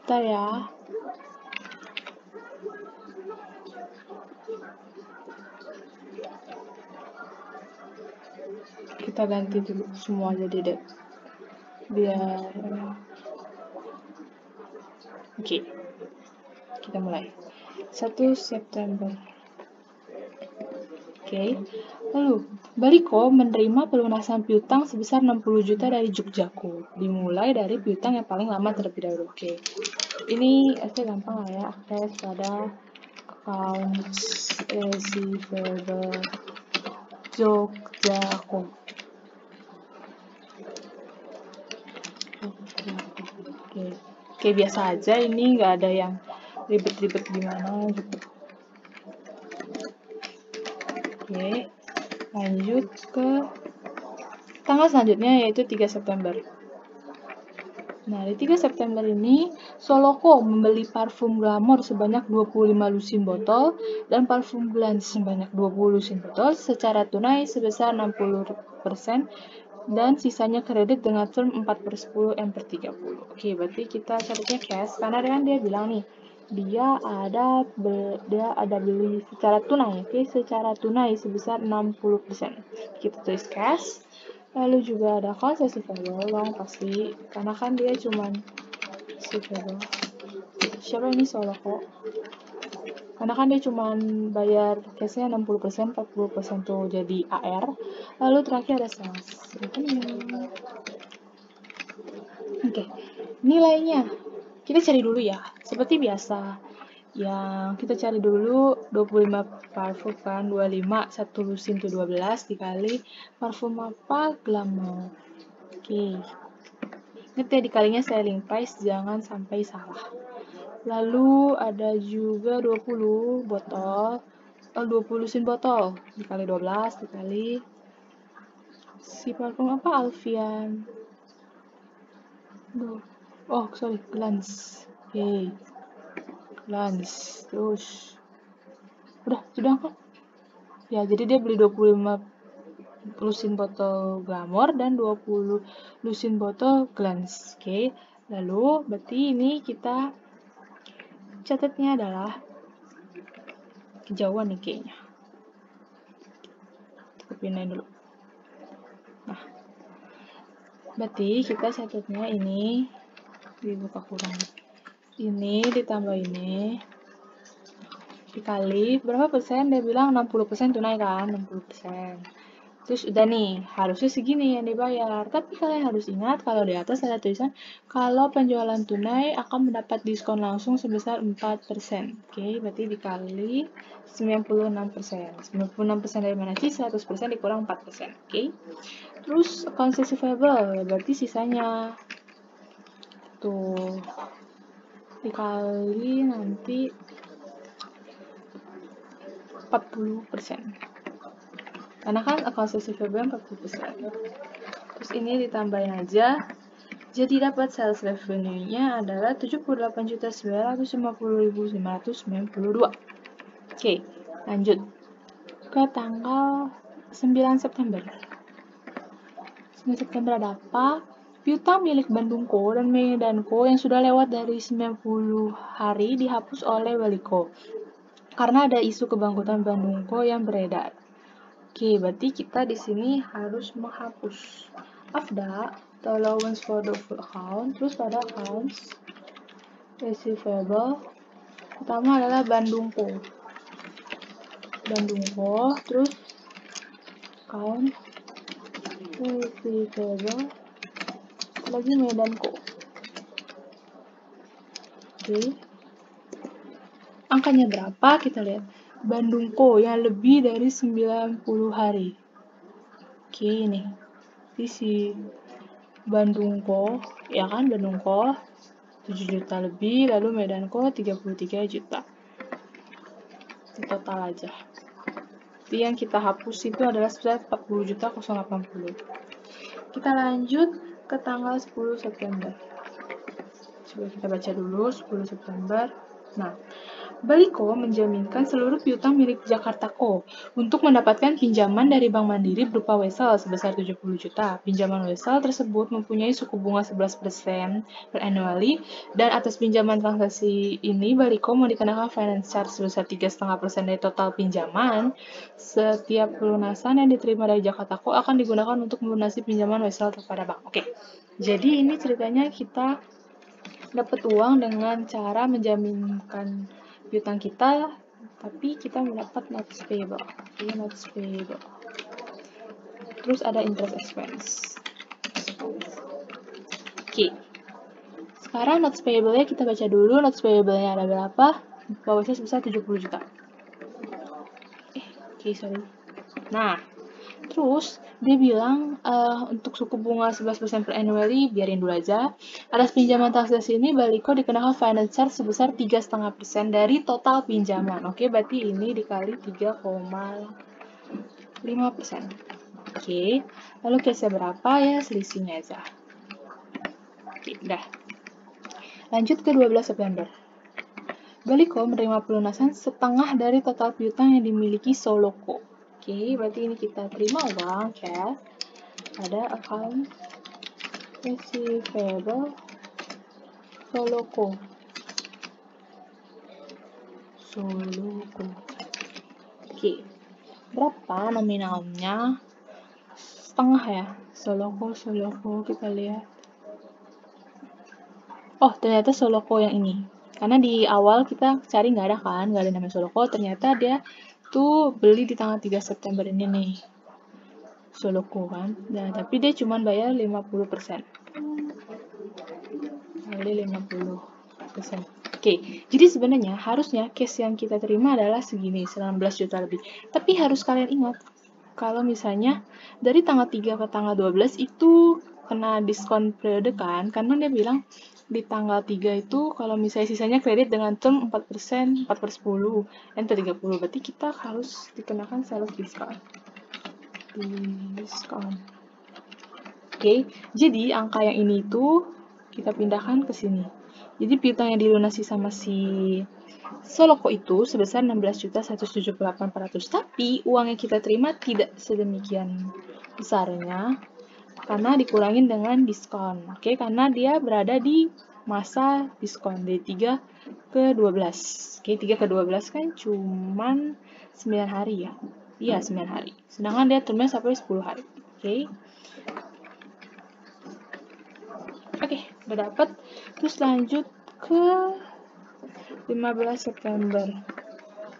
Bentar ya. Kita ganti dulu semua jadi deh. Biar Oke. Kita mulai. 1 September. Oke. Lalu, Bariko menerima pelunasan piutang sebesar 60 juta dari Jogjaku. Dimulai dari piutang yang paling lama terlebih dahulu. Oke. Ini gampang lah ya. Akses pada accounts receivable Jogjaku. Oke, biasa aja, ini nggak ada yang ribet-ribet gimana gitu. Oke, lanjut ke tanggal selanjutnya yaitu 3 September. Nah, di 3 September ini, Soloko membeli parfum Glamour sebanyak 25 lusin botol dan parfum Glance sebanyak 20 lusin botol secara tunai sebesar 60% dan sisanya kredit dengan term 4/10 M/30. Oke, berarti kita catatnya cash karena kan dia bilang nih, dia ada beli secara tunai, oke, secara tunai sebesar 60%. Kita tulis cash. Lalu juga ada accounts receivable dong pasti, karena kan dia cuman receivable. Siapa ini Solo kok? Karena kan dia cuma bayar cashnya 60%, 40% tuh jadi AR. Lalu terakhir ada sales. Oke, nilainya kita cari dulu ya. Seperti biasa, yang kita cari dulu 25 parfum kan, 25, 1 lusin tuh 12 dikali parfum apa? Glamour. Oke. Ingat ya, dikalinya selling price, jangan sampai salah. Lalu ada juga 20 botol, 20 lusin botol, dikali 12, dikali si parfum apa? Alfian. Oh, sorry, Glance. Oke. Glance. Terus. Sudah kan? Ya, jadi dia beli 25 lusin botol Glamour dan 20 lusin botol Glance. Oke. Lalu, berarti ini kita catatnya adalah kejauhan nih kayaknya. Kita pindahin dulu. Nah, berarti kita catatnya ini dibuka kurang. Ini ditambah ini dikali berapa persen? Dia bilang 60% tunai kan, 60%. Terus udah nih, harusnya segini yang dibayar. Tapi kalian harus ingat kalau di atas ada tulisan kalau penjualan tunai akan mendapat diskon langsung sebesar 4%. Oke, berarti dikali 96%. 96% dari mana sih? 100% dikurang 4%. Oke. Terus accounts receivable, berarti sisanya tuh dikali nanti 40%. Karena kan accounts receivable 40%. Terus ini ditambahin aja. Jadi dapat sales revenue-nya adalah 78.950.592. Oke, lanjut ke tanggal 9 September. 9 September ada apa? Piutang milik Bandungko dan Medanko yang sudah lewat dari 90 hari dihapus oleh Waliko. Karena ada isu kebangkrutan Bandungko yang beredar. Oke, berarti kita di sini harus menghapus AFDA, the allowance for the full account, terus pada accounts receivable, pertama adalah Bandungko, terus account receivable, lagi Medanko. Oke, angkanya berapa? Kita lihat. Bandungko yang lebih dari 90 hari. Oke, ini. Di si Bandungko, ya kan, Bandungko 7 juta lebih, lalu Medanko 33 juta. Di total aja. Jadi yang kita hapus itu adalah sebesar 40.080. Kita lanjut ke tanggal 10 September. Coba kita baca dulu 10 September. Nah, Baliko menjaminkan seluruh piutang milik Jakarta Co. untuk mendapatkan pinjaman dari Bank Mandiri berupa Wesel sebesar 70 juta. Pinjaman Wesel tersebut mempunyai suku bunga 11% per annually, dan atas pinjaman transaksi ini Baliko mau dikenakan finance charge sebesar 3,5% dari total pinjaman. Setiap pelunasan yang diterima dari Jakarta Co akan digunakan untuk melunasi pinjaman Wesel kepada bank. Oke, jadi ini ceritanya kita dapat uang dengan cara menjaminkan piutang kita, tapi kita mendapat notes payable. Ini notes payable. Terus ada interest expense. Oke. Sekarang notes payable-nya kita baca dulu. Notes payable-nya ada berapa? Bawahnya sebesar 70 juta. Sorry. Nah, terus dia bilang untuk suku bunga 11% per annually biarin dulu aja. Atas pinjaman transaksi ini Baliko dikenakan finance charge sebesar 3,5% dari total pinjaman. Oke, berarti ini dikali 3,5%. Oke, lalu case-nya berapa ya? Selisihnya aja. Oke, udah. Lanjut ke 12 September. Baliko menerima pelunasan setengah dari total piutang yang dimiliki Soloko. Oke, berarti ini kita terima uang cash. pada account receivable Soloko. Oke, berapa nominalnya? Setengah ya, Soloko, kita lihat. Oh, ternyata Soloko yang ini. Karena di awal kita cari nggak ada kan, nggak ada namanya Soloko. Ternyata dia tuh beli di tanggal 3 September ini nih. Soloko kan. Nah, tapi dia cuma bayar 50%. Kali 50%. Oke, jadi sebenarnya harusnya case yang kita terima adalah segini, 19 juta lebih. Tapi harus kalian ingat, kalau misalnya dari tanggal 3 ke tanggal 12 itu kena diskon periode kan, karena dia bilang di tanggal 3 itu kalau misalnya sisanya kredit dengan term 4%, 4/10, dan 30, berarti kita harus dikenakan sales discount. Oke, jadi angka yang ini tuh kita pindahkan ke sini. Jadi piutang yang dilunasi sama si Soloko itu sebesar 16.178.400. Tapi uang yang kita terima tidak sedemikian besarnya karena dikurangin dengan diskon. Oke, karena dia berada di masa diskon dari 3 ke 12. Oke, 3 ke 12 kan cuman 9 hari ya. Iya, 9 hari. Sedangkan dia termnya sampai 10 hari. Oke, udah dapet. Terus lanjut ke 15 September.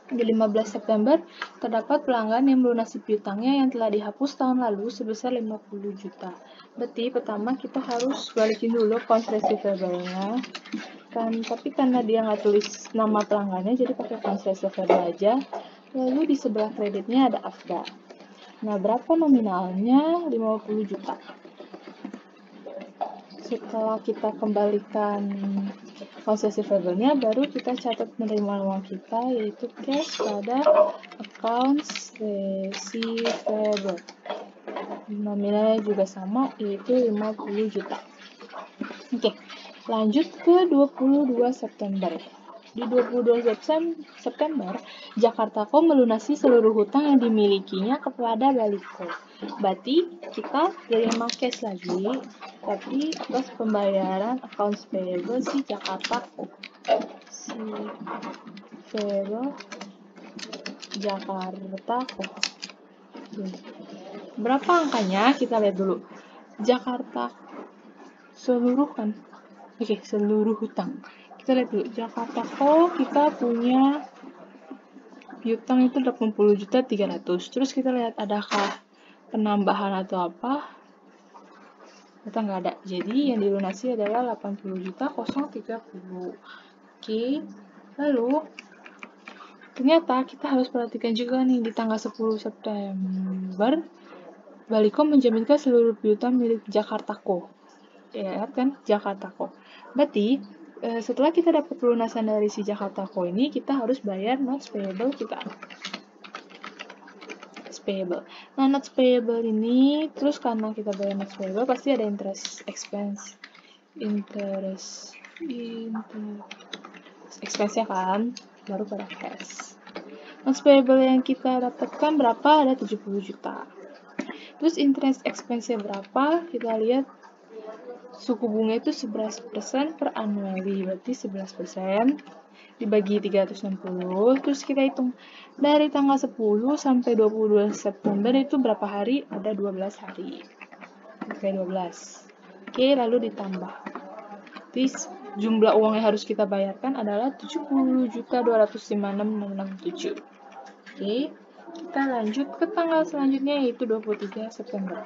Di 15 September, terdapat pelanggan yang melunasi piutangnya yang telah dihapus tahun lalu sebesar 50 juta. Berarti pertama kita harus balikin dulu accounts receivable-nya. Tapi karena dia nggak tulis nama pelanggannya, jadi pakai accounts receivable aja. Lalu di sebelah kreditnya ada AFDA. Nah, berapa nominalnya? 50 juta. Setelah kita kembalikan accounts receivable-nya, baru kita catat penerimaan uang kita, yaitu cash pada accounts receivable. Nominalnya juga sama, yaitu 50 juta. Oke, lanjut ke 22 September. Di 22 September, Jakarta.co melunasi seluruh hutang yang dimilikinya kepada Baliko. Berarti kita terima cash lagi, tapi atas pembayaran accounts payable si Jakarta.co. Jakarta.co. Berapa angkanya? Kita lihat dulu. Jakarta seluruh kan? Oke, seluruh hutang. Kita lihat dulu, Jakarta.co kita punya piutang itu 80.300. Terus kita lihat adakah penambahan atau apa? Kita nggak ada. Jadi yang dilunasi adalah 80.030. Oke. Lalu ternyata kita harus perhatikan juga nih di tanggal 10 September Baliko menjaminkan seluruh piutang milik Jakarta.co. Ya kan? Jakarta.co. Berarti setelah kita dapat pelunasan dari si Jakarta.co ini, kita harus bayar notes payable kita. Nah, notes payable ini, terus karena kita bayar notes payable, pasti ada interest expense ya kan, baru pada cash. Notes payable yang kita dapatkan berapa? Ada 70 juta. Terus interest expense-nya berapa? Kita lihat suku bunga itu 11% per annually, berarti 11% dibagi 360, terus kita hitung dari tanggal 10 sampai 22 September itu berapa hari? Ada 12 hari. Oke, 12. Oke, lalu ditambah. Terus jumlah uang yang harus kita bayarkan adalah 70.256.667. Oke, kita lanjut ke tanggal selanjutnya yaitu 23 September.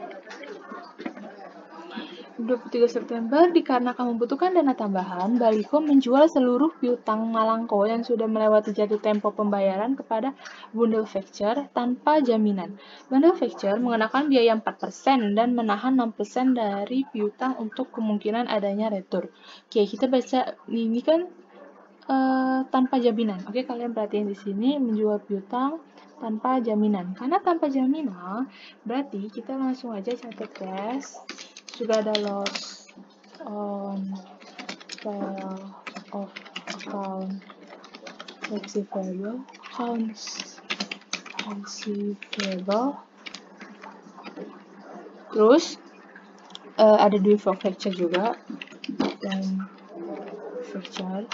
23 September, dikarenakan membutuhkan dana tambahan, Baliko menjual seluruh piutang Malangko yang sudah melewati jatuh tempo pembayaran kepada Bundle Facture tanpa jaminan. Bundle Facture mengenakan biaya 4% dan menahan 6% dari piutang untuk kemungkinan adanya retur. Oke, kita baca ini kan tanpa jaminan. Oke, kalian perhatiin di sini menjual piutang tanpa jaminan. Karena tanpa jaminan, berarti kita langsung aja catat guys. Sudah ada loss on sale of account receivable, Terus ada default factor juga, dan factor.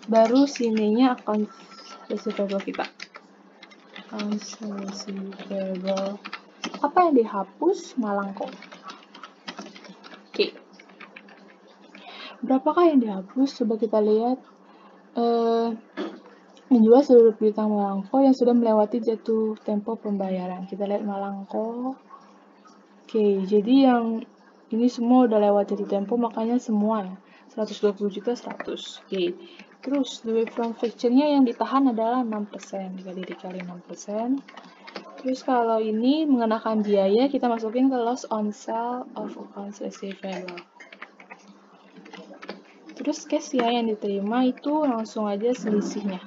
Baru sininya accounts receivable kita. Accounts receivable. Apa yang dihapus? Malangko. Oke. Berapakah yang dihapus? Coba kita lihat. Menjual seluruh piutang Malangko yang sudah melewati jatuh tempo pembayaran. Kita lihat Malangko. Oke, jadi yang ini semua udah lewat jatuh tempo, makanya semua ya. 120 juta 100. Oke. Terus, the from factor-nya yang ditahan adalah 6%. Dikali 6%. Terus kalau ini mengenakan biaya, kita masukin ke loss on sale of accounts receivable. Terus cash ya yang diterima itu langsung aja selisihnya.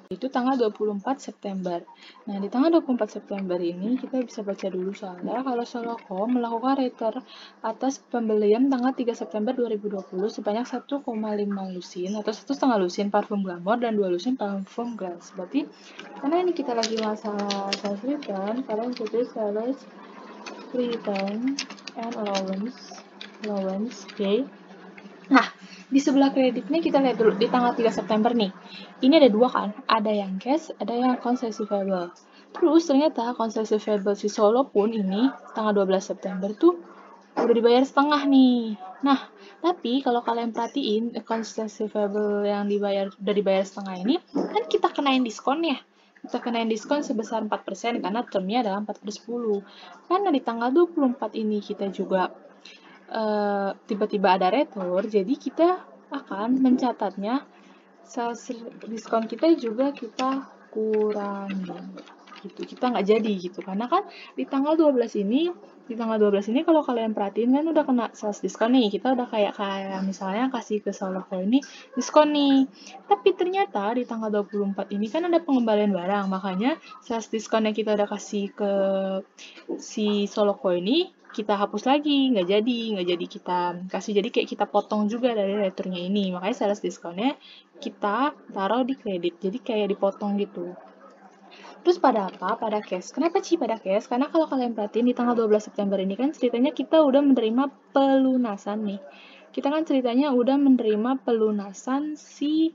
Itu tanggal 24 September. Nah, di tanggal 24 September ini kita bisa baca dulu soalnya kalau Soloko melakukan return atas pembelian tanggal 3 September 2020 sebanyak 1,5 lusin atau 1,5 lusin parfum Glamour dan 2 lusin parfum Glass. Berarti karena ini kita lagi masalah sales return, kalian tulis sales return and allowance, oke. Nah, di sebelah kreditnya kita lihat dulu di tanggal 3 September nih. Ini ada dua kan, ada yang cash, ada yang accounts receivable. Terus ternyata accounts receivable si Solo pun ini tanggal 12 September tuh udah dibayar setengah nih. Nah, tapi kalau kalian perhatiin accounts receivable yang udah dibayar setengah ini, kan kita kenain diskon ya. Kita kenain diskon sebesar 4% karena termnya adalah 4/10. Karena di tanggal 24 ini kita juga tiba-tiba ada retur, jadi kita akan mencatatnya sales diskon kita juga kita kurangi gitu, kita nggak jadi gitu, karena kan di tanggal 12 ini kalau kalian perhatiin kan udah kena sales diskon nih, kita udah kayak misalnya kasih ke Soloko ini diskon nih, tapi ternyata di tanggal 24 ini kan ada pengembalian barang, makanya sales diskon yang kita udah kasih ke si Soloko ini kita hapus lagi, nggak jadi kita kasih, jadi kayak kita potong juga dari returnya ini, makanya sales diskonnya kita taruh di kredit, jadi kayak dipotong gitu. Terus pada apa? Pada cash. Kenapa sih pada cash? Karena kalau kalian perhatiin di tanggal 12 September ini kan ceritanya kita udah menerima pelunasan nih. Kita kan ceritanya udah menerima pelunasan si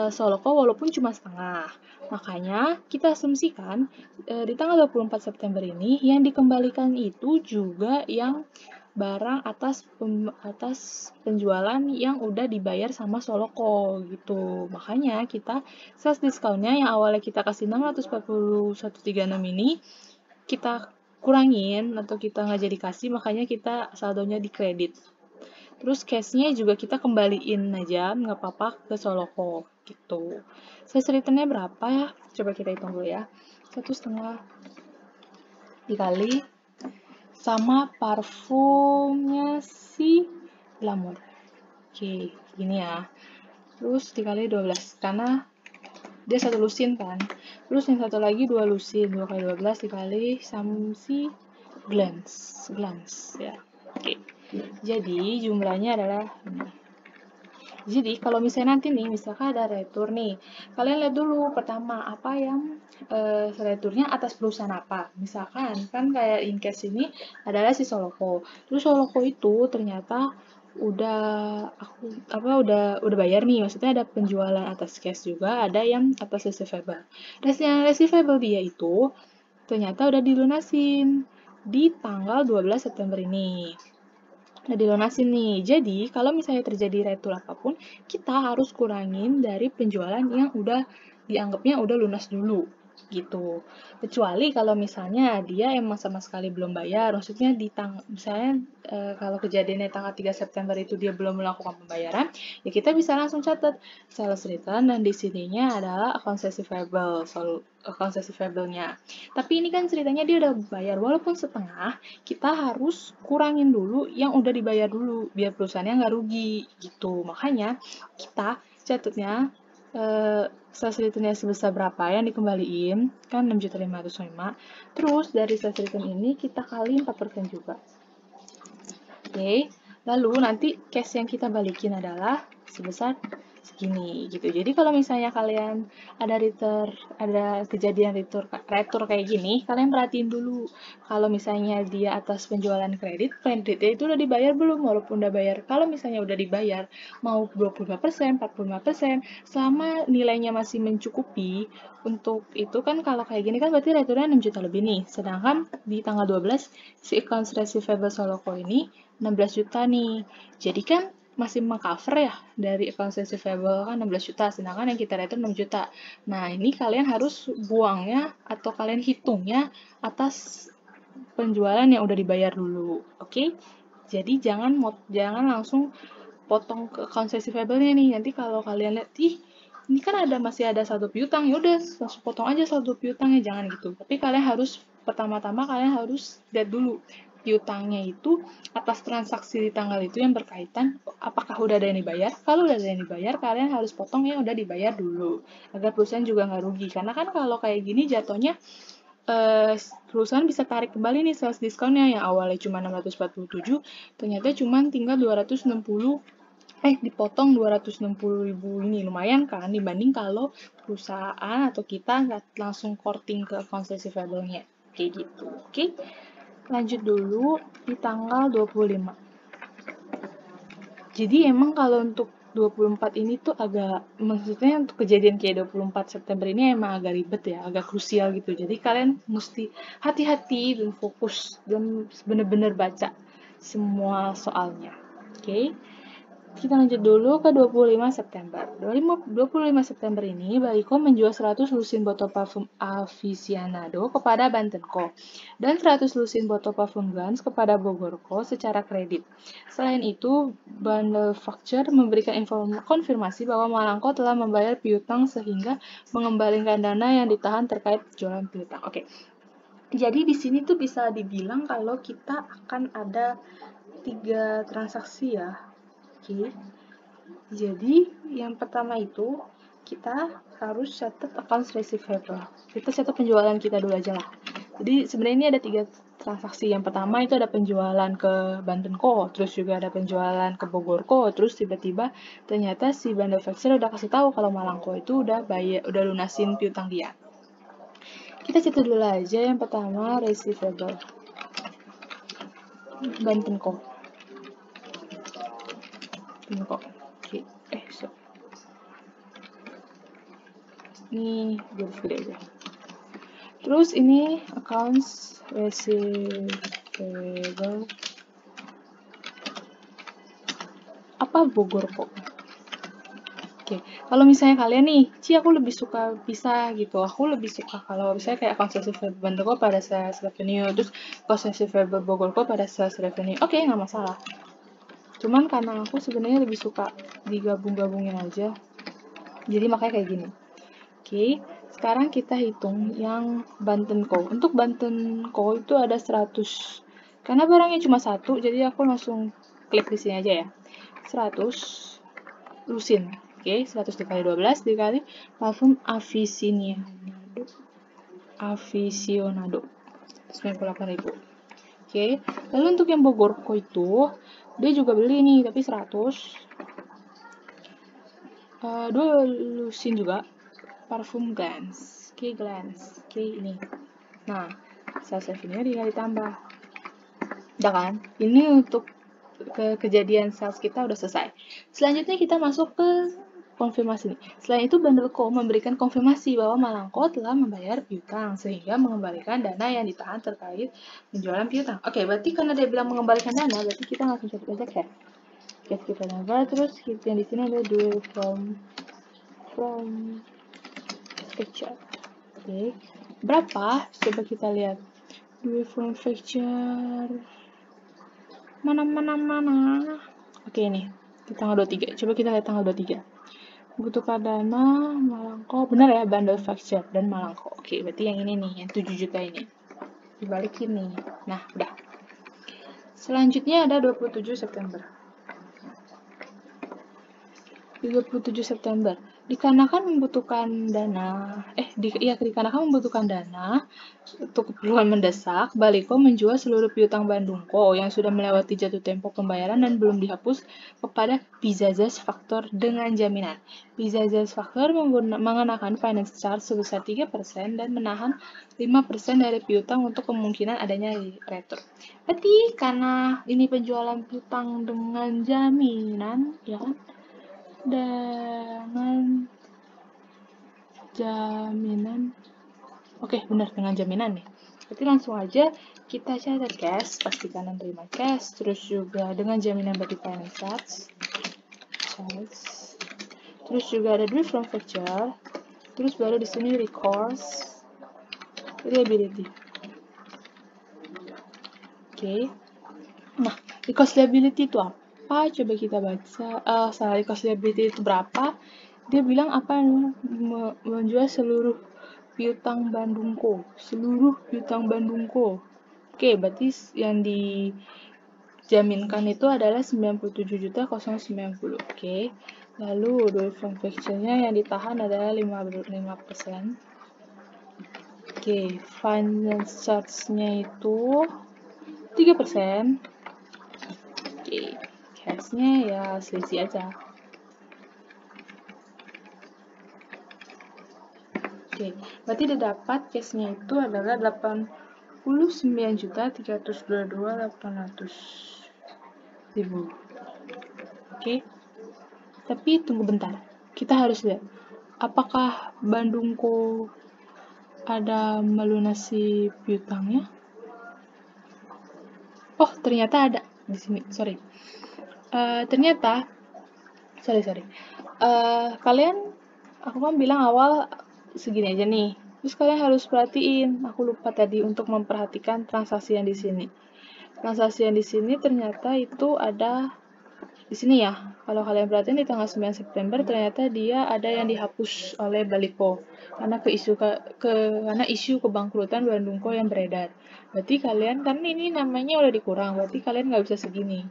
Soloko walaupun cuma setengah. Makanya kita asumsikan di tanggal 24 September ini yang dikembalikan itu juga yang barang atas penjualan yang udah dibayar sama Soloko gitu. Makanya kita sales discount-nya yang awalnya kita kasih 641,36 ini kita kurangin atau kita nggak jadi kasih, makanya kita saldonya di kredit. Terus cash-nya juga kita kembaliin aja, nggak apa-apa ke Soloko gitu. Sales return-nya berapa ya? Coba kita hitung dulu ya. 1,5 dikali sama parfumnya si Glamour. Oke, gini ya. Terus dikali 12, karena dia 1 lusin kan. Terus yang satu lagi 2 lusin, 2 kali 12 dikali sama si Glance ya. Oke. Jadi jumlahnya adalah ini. Jadi kalau misalnya nanti nih, misalkan ada retur nih, kalian lihat dulu pertama apa yang returnya atas perusahaan apa. Misalkan kan kayak in case ini adalah si Soloko. Terus Soloko itu ternyata udah bayar nih, maksudnya ada penjualan atas cash juga, ada yang atas receivable. Dan yang receivable dia itu ternyata udah dilunasin di tanggal 12 September ini. Udah dilunasin nih. Jadi, kalau misalnya terjadi retur apapun, kita harus kurangin dari penjualan yang udah dianggapnya udah lunas dulu gitu. Kecuali kalau misalnya dia emang sama sekali belum bayar, maksudnya misalnya kalau kejadiannya tanggal 3 September itu dia belum melakukan pembayaran, ya kita bisa langsung catat sales return dan di sininya adalah accounts receivable-nya. Tapi ini kan ceritanya dia udah bayar walaupun setengah, kita harus kurangin dulu yang udah dibayar dulu biar perusahaannya nggak rugi gitu. Makanya kita catatnya sales return-nya sebesar berapa yang dikembaliin, kan 6.505. Terus dari sales return ini kita kali 4% juga. Oke, lalu nanti cash yang kita balikin adalah sebesar segini gitu. Jadi kalau misalnya kalian ada kejadian retur kayak gini, kalian perhatiin dulu. Kalau misalnya dia atas penjualan kreditnya itu udah dibayar belum? Walaupun udah bayar. Kalau misalnya udah dibayar, mau 25%, 45%, selama nilainya masih mencukupi untuk itu kan, kalau kayak gini kan berarti returnya 6 juta lebih nih. Sedangkan di tanggal 12 si accounts receivable Soloko ini 16 juta nih. Jadi kan masih mengcover ya dari accounts receivable kan 16 juta, sedangkan yang kita return 6 juta. Nah, ini kalian harus buangnya atau kalian hitungnya atas penjualan yang udah dibayar dulu. Oke? Jadi jangan langsung potong ke accounts receivable-nya nih. Nanti kalau kalian lihat, ini kan masih ada saldo piutang, ya udah langsung potong aja saldo piutangnya, jangan gitu. Tapi kalian harus pertama-tama lihat dulu piutangnya itu atas transaksi di tanggal itu yang berkaitan, apakah udah ada yang dibayar. Kalau udah ada yang dibayar, kalian harus potong yang udah dibayar dulu agar perusahaan juga nggak rugi. Karena kan kalau kayak gini jatuhnya perusahaan bisa tarik kembali nih sales diskonnya yang awalnya cuma 647, ternyata cuma tinggal 260, dipotong 260.000 ini. Lumayan kan dibanding kalau perusahaan atau kita nggak langsung courting ke accounts receivable-nya. Kayak gitu. Oke. Lanjut dulu di tanggal 25. Jadi emang kalau untuk 24 ini tuh maksudnya untuk kejadian kayak 24 September ini emang agak ribet ya, agak krusial gitu. Jadi kalian mesti hati-hati dan fokus dan bener-bener baca semua soalnya. Oke? Kita lanjut dulu ke 25 September. 25 September ini, Baiko menjual 100 lusin botol parfum Aficionado kepada Bantenco dan 100 lusin botol parfum Glans kepada Bogorco secara kredit. Selain itu, Manufacturer memberikan konfirmasi bahwa Malangko telah membayar piutang sehingga mengembalikan dana yang ditahan terkait jualan piutang. Oke. Jadi di sini tuh bisa dibilang kalau kita akan ada 3 transaksi ya. Oke. Jadi yang pertama itu kita harus catat accounts receivable. Kita catat penjualan kita dulu aja lah. Jadi sebenarnya ini ada 3 transaksi. Yang pertama itu ada penjualan ke Bantenco, terus juga ada penjualan ke Bogorco, terus tiba-tiba ternyata si manufacturer udah kasih tahu kalau Malangko itu udah lunasin piutang dia. Kita catat dulu aja yang pertama receivable Bantenco. Oke. Ini garis gede aja. Terus ini accounts receivable apa Bogorco. Oke, kalau misalnya kalian nih, aku lebih suka pisah gitu. Aku lebih suka kalau misalnya kayak accounts receivable Bantenco pada sales revenue, terus accounts receivable Bogorco pada sales revenue. Oke, nggak masalah. Cuman karena aku sebenarnya lebih suka digabung-gabungin aja. Jadi makanya kayak gini. Oke, sekarang kita hitung yang Bantenco. Untuk Bantenco itu ada 100. Karena barangnya cuma satu, jadi aku langsung klik di sini aja ya. 100 lusin. Oke, 100 dikali 12 dikali parfum Aficionado. 98.000. Oke, lalu untuk yang Bogorco itu, dia juga beli nih, tapi 100. 2 lusin juga. Parfum Glans. Oke, Glans. Oke, ini. Nah, sales revenue tinggal ditambah. Udah kan? Ini untuk kejadian sales kita udah selesai. Selanjutnya kita masuk ke konfirmasi nih. Selain itu, Bandelco memberikan konfirmasi bahwa Malangko telah membayar piutang sehingga mengembalikan dana yang ditahan terkait penjualan piutang. Oke, berarti karena dia bilang mengembalikan dana, berarti kita langsung catat aja cash. Cash kita nambah, terus yang di sini ada due from picture. Oke. Berapa? Coba kita lihat. Due from picture. Mana. Oke, ini. Di tanggal 23. Coba kita lihat tanggal 23. Butuhkan dana, Malangko. Benar ya, bundle facture dan Malangko. Oke, berarti yang ini nih, yang 7 juta ini. Dibalikin nih. Nah, udah. Selanjutnya ada 27 September. 37 September. Dikarenakan membutuhkan dana, dikarenakan membutuhkan dana untuk keperluan mendesak, Baliko menjual seluruh piutang Bandungko yang sudah melewati jatuh tempo pembayaran dan belum dihapus kepada Bizazas Factor dengan jaminan. Bizazas Factor mengenakan finance charge sebesar 3% dan menahan 5% dari piutang untuk kemungkinan adanya retur. Berarti karena ini penjualan piutang dengan jaminan, ya kan? Dengan jaminan. Oke, benar, dengan jaminan nih. Berarti langsung aja kita catat cash, pastikan terima cash, terus juga dengan jaminan berarti finance charge. Terus juga ada drift from voucher, terus baru di sini recourse, liability. Oke. Nah, recourse liability itu apa? Coba kita baca. Recourse liability itu berapa? Dia bilang apa? Menjual seluruh piutang Bandungko. Seluruh piutang Bandungko. Oke, berarti yang dijaminkan itu adalah 97.090. Oke. Lalu drift from voucher-nya yang ditahan adalah 5%. Oke, finance charge-nya itu 3%. Oke, cash-nya ya selisih aja. Oke, berarti didapat cash-nya itu adalah 89.322.800.000. Oke. Tapi tunggu bentar. Kita harus lihat apakah Bandungko ada melunasi piutangnya? Oh, ternyata ada di sini. Sorry. Kalian, aku kan bilang awal segini aja nih. Terus kalian harus perhatiin. Aku lupa tadi untuk memperhatikan transaksi yang di sini. Transaksi yang di sini ternyata itu ada di sini ya. Kalau kalian perhatiin di tanggal 9 September ternyata dia ada yang dihapus oleh Baliko karena karena isu kebangkrutan Bandungko yang beredar. Berarti kalian, karena ini namanya udah dikurang, berarti kalian nggak bisa segini.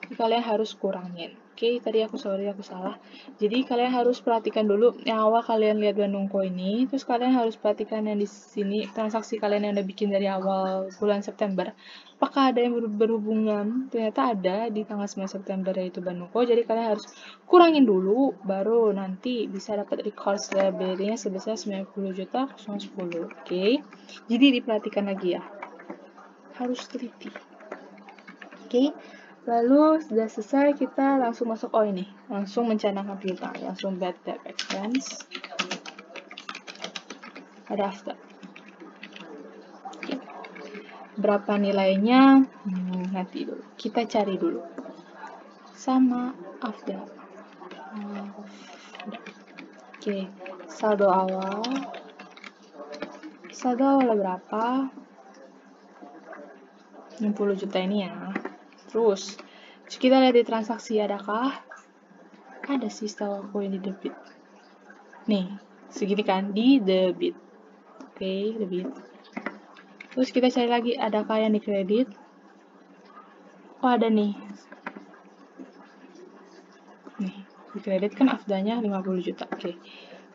Jadi kalian harus kurangin. Oke, tadi aku salah. Jadi kalian harus perhatikan dulu yang awal kalian lihat Bandungko ini, terus kalian harus perhatikan yang di sini transaksi kalian yang udah bikin dari awal bulan September. Apakah ada yang berhubungan? Ternyata ada di tanggal 9 September yaitu Bandungko. Jadi kalian harus kurangin dulu, baru nanti bisa dapat recourse liability-nya sebesar 90.010. Oke. Jadi diperhatikan lagi ya. Harus teliti. Oke. Lalu sudah selesai, kita langsung masuk ini. Langsung mencanangkan piutang. Langsung bad debt expense. Ada after. Oke. Berapa nilainya? Nanti dulu. Kita cari dulu. Sama after. Oke. Saldo awal. Saldo awalnya berapa? 60 juta ini ya. Terus kita lihat di transaksi adakah? Ada sih setahu aku ini debit. Nih, segini kan di debit. Oke, debit. Terus kita cari lagi adakah yang di kredit? Oh, ada nih. Nih, di kredit kan afdanya 50 juta. Oke.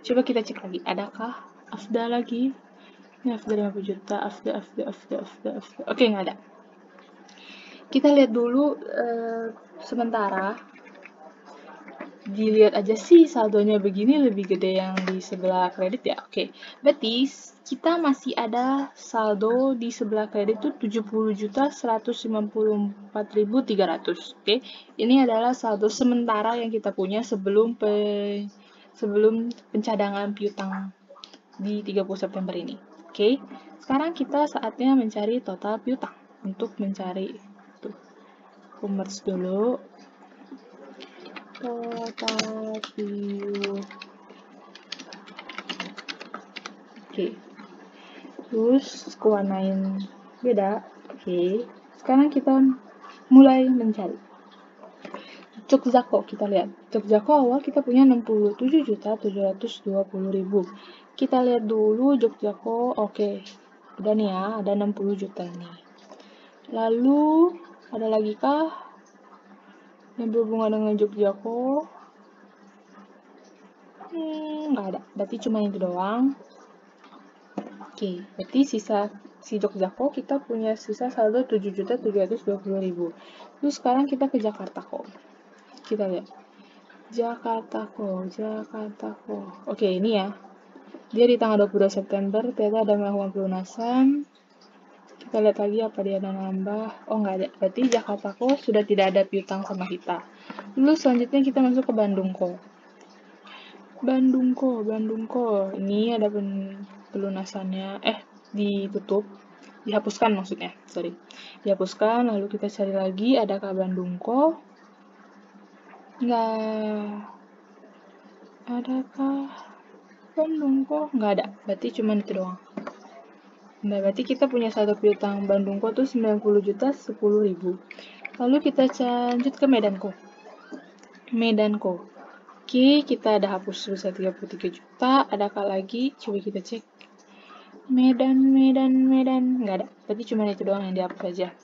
Coba kita cek lagi, adakah afda lagi? Ini afda 50 juta, afda. Oke, nggak ada. Kita lihat dulu sementara. Dilihat aja sih saldonya begini lebih gede yang di sebelah kredit ya. Oke. Berarti kita masih ada saldo di sebelah kredit tuh 70.154.300. Oke. Ini adalah saldo sementara yang kita punya sebelum pencadangan piutang di 30 September ini. Oke. Sekarang kita saatnya mencari total piutang. Untuk mencari tuh. Commerce dulu. Total piutang. Oke. Terus aku warnain beda. Oke. Sekarang kita mulai mencari. Jokzako kita lihat. Jokzako awal kita punya 67.720.000. Kita lihat dulu Jokzako. Oke. Udah nih ya, ada 60 juta ini. Lalu ada lagi kah yang berhubungan dengan Jokzako? nggak ada, berarti cuma itu doang. Oke, berarti sisa si Jogjako kita punya sisa saldo 7.720.000. Terus sekarang kita ke Jakarta kok. Kita lihat. Jakarta kok. Oke, ini ya. Dia di tanggal 22 September, ternyata ada melakukan pelunasan. Kita lihat lagi apa dia ada nambah. Oh, nggak ada. Berarti Jakarta kok sudah tidak ada piutang sama kita. Lalu selanjutnya kita masuk ke Bandung kok. Bandung kok. Ini ada pelunasannya. Ditutup. Dihapuskan maksudnya. Sorry. Dihapuskan, lalu kita cari lagi. Adakah Bandung kok? Nggak. Adakah Bandung kok? Nggak ada. Berarti cuma itu doang. Nah, berarti kita punya saldo piutang Bandung kok tuh 90.010.000. Lalu kita lanjut ke Medan kok. Oke, kita ada hapus sebesar 33 juta. Adakah lagi? Coba kita cek. Medan. Nggak ada. Berarti cuma itu doang yang dihapus aja.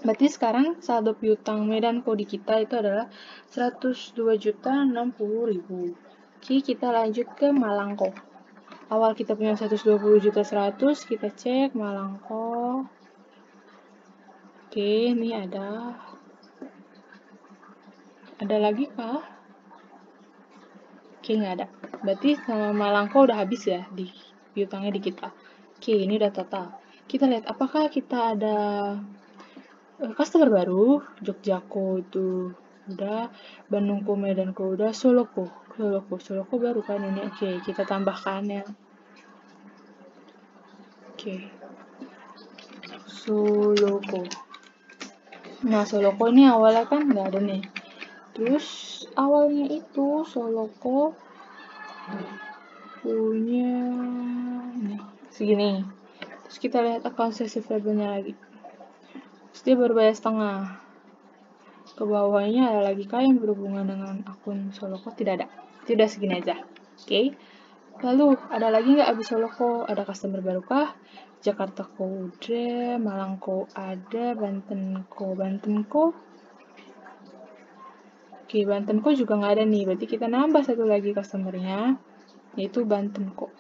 Berarti sekarang saldo piutang Medan kok di kita itu adalah 102.060.000. Oke, kita lanjut ke Malang kok. Awal kita punya 120.100.000, kita cek Malang kok. Oke, ini ada lagi kah? Oke, nggak ada. Berarti sama Malang kok udah habis ya di piutangnya di kita. Oke, ini udah total. Kita lihat apakah kita ada customer baru. Jogjako itu udah, Bandung kok, Medan kok udah, Solo kok baru kan ini. Oke, kita tambahkan ya. Oke, Solo kok. Nah, Solo kok ini awalnya kan nggak ada nih. Terus awalnya itu Solo kok punya nih segini. Terus kita lihat account receivable-nya lagi. Terus dia baru bayar setengah. Ke bawahnya ada lagi kah yang berhubungan dengan akun Solo kok? Tidak ada. Itu udah segini aja. Oke. Lalu ada lagi nggak abis Solo kok? Ada customer baru kah? Jakarta kok udah, Malang kok ada, Banten kok. Oke, Banten kok juga nggak ada nih, berarti kita nambah satu lagi customer-nya, yaitu Banten kok.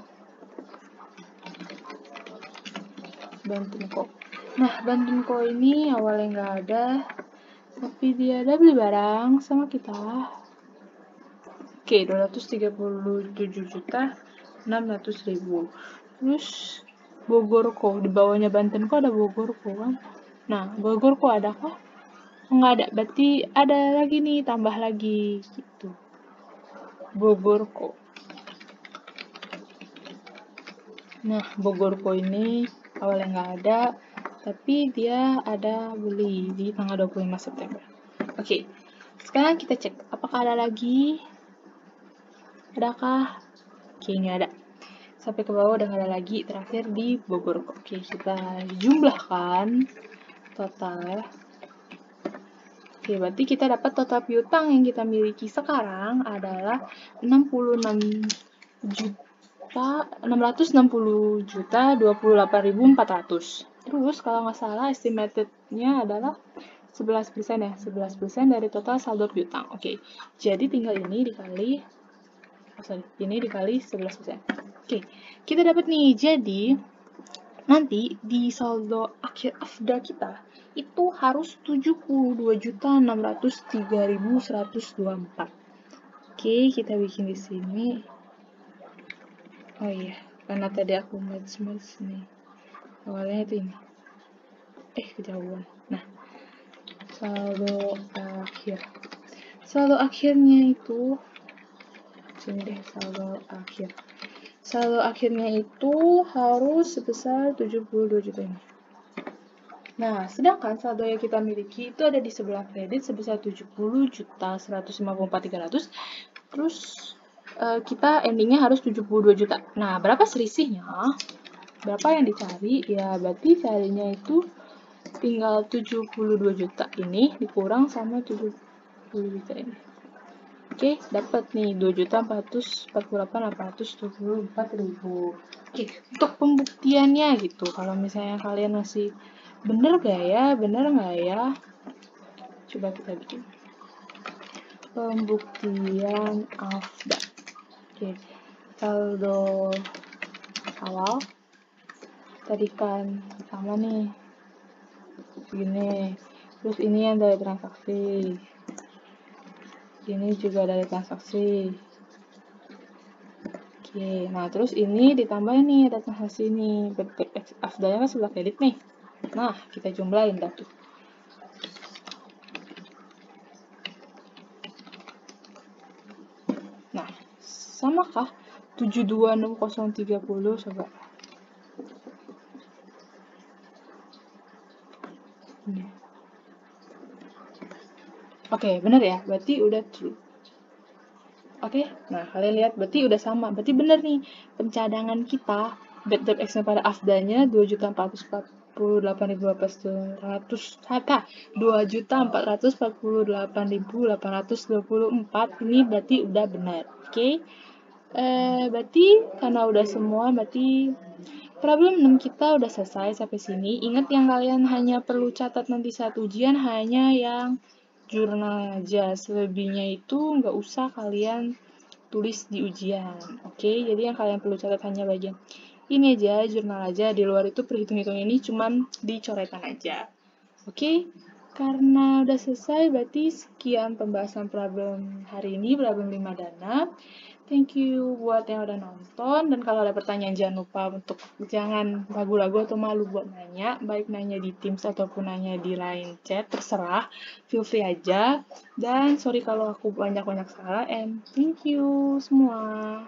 Nah, Banten kok ini awalnya nggak ada, tapi dia ada beli barang sama kita. Oke, 237.600.000. Terus Bogor kok, di bawahnya Banten kok ada Bogor kok kan. Nah, Bogor kok ada kah? Nggak ada, berarti ada lagi nih, tambah lagi gitu. Bogor kok. Nah, Bogor kok ini awalnya nggak ada, tapi dia ada beli di tanggal 25 September. Oke, sekarang kita cek apakah ada lagi. Adakah? Oke, nggak ada. Sampai ke bawah udah nggak ada lagi. Terakhir di Bogor kok. Oke, kita jumlahkan total. Oke, berarti kita dapat total piutang yang kita miliki sekarang adalah 660.660.028.400. Terus kalau nggak salah estimated-nya adalah 11% ya, 11% dari total saldo piutang. Oke, jadi tinggal ini dikali 11%. Oke, kita dapat nih, jadi nanti di saldo akhir AFDA kita itu harus 72.603.124. Oke, kita bikin di sini. Oh iya, karena tadi aku merge nih. Awalnya itu ini. Kejauhan. Nah, saldo akhir. Saldo akhirnya itu sini deh, saldo akhir. Saldo akhirnya itu harus sebesar 72 juta ini. Nah, sedangkan saldo yang kita miliki itu ada di sebelah kredit sebesar 70.154.300. Terus kita endingnya harus 72 juta. Nah, berapa selisihnya? Berapa yang dicari? Ya, berarti carinya itu tinggal 72 juta ini dikurang sama 70 juta ini. Oke, dapat nih 2.448.824.000. Oke, untuk pembuktiannya gitu. Kalau misalnya kalian masih bener nggak ya? Coba kita bikin pembuktian AFDA. Oke, saldo awal tadikan sama nih gini, terus ini yang dari transaksi, ini juga dari transaksi. Oke, nah terus ini ditambah nih ada transaksi ini, afdalnya kan sebelah kredit nih. Nah, kita jumlahin dah tuh. Nah, samakah 726030? Coba. Oke, bener ya, berarti udah true. Oke, nah kalian lihat berarti udah sama, berarti bener nih pencadangan kita bad debt expense pada afdanya 2.448.800 harta 2.448.824 ini berarti udah benar. Oke. Berarti karena udah semua berarti problem 6 kita udah selesai sampai sini. Ingat yang kalian hanya perlu catat nanti saat ujian hanya yang jurnal aja, selebihnya itu nggak usah kalian tulis di ujian. Oke, jadi yang kalian perlu catat hanya bagian ini aja, jurnal aja. Di luar itu perhitung-hitung ini cuman dicoretan aja. Oke, karena udah selesai berarti sekian pembahasan problem hari ini, problem 5 dana. Thank you buat yang udah nonton, dan kalau ada pertanyaan jangan lupa untuk jangan ragu-ragu atau malu buat nanya, baik nanya di Teams ataupun nanya di line chat, terserah, feel free aja. Dan sorry kalau aku banyak-banyak salah, and thank you semua.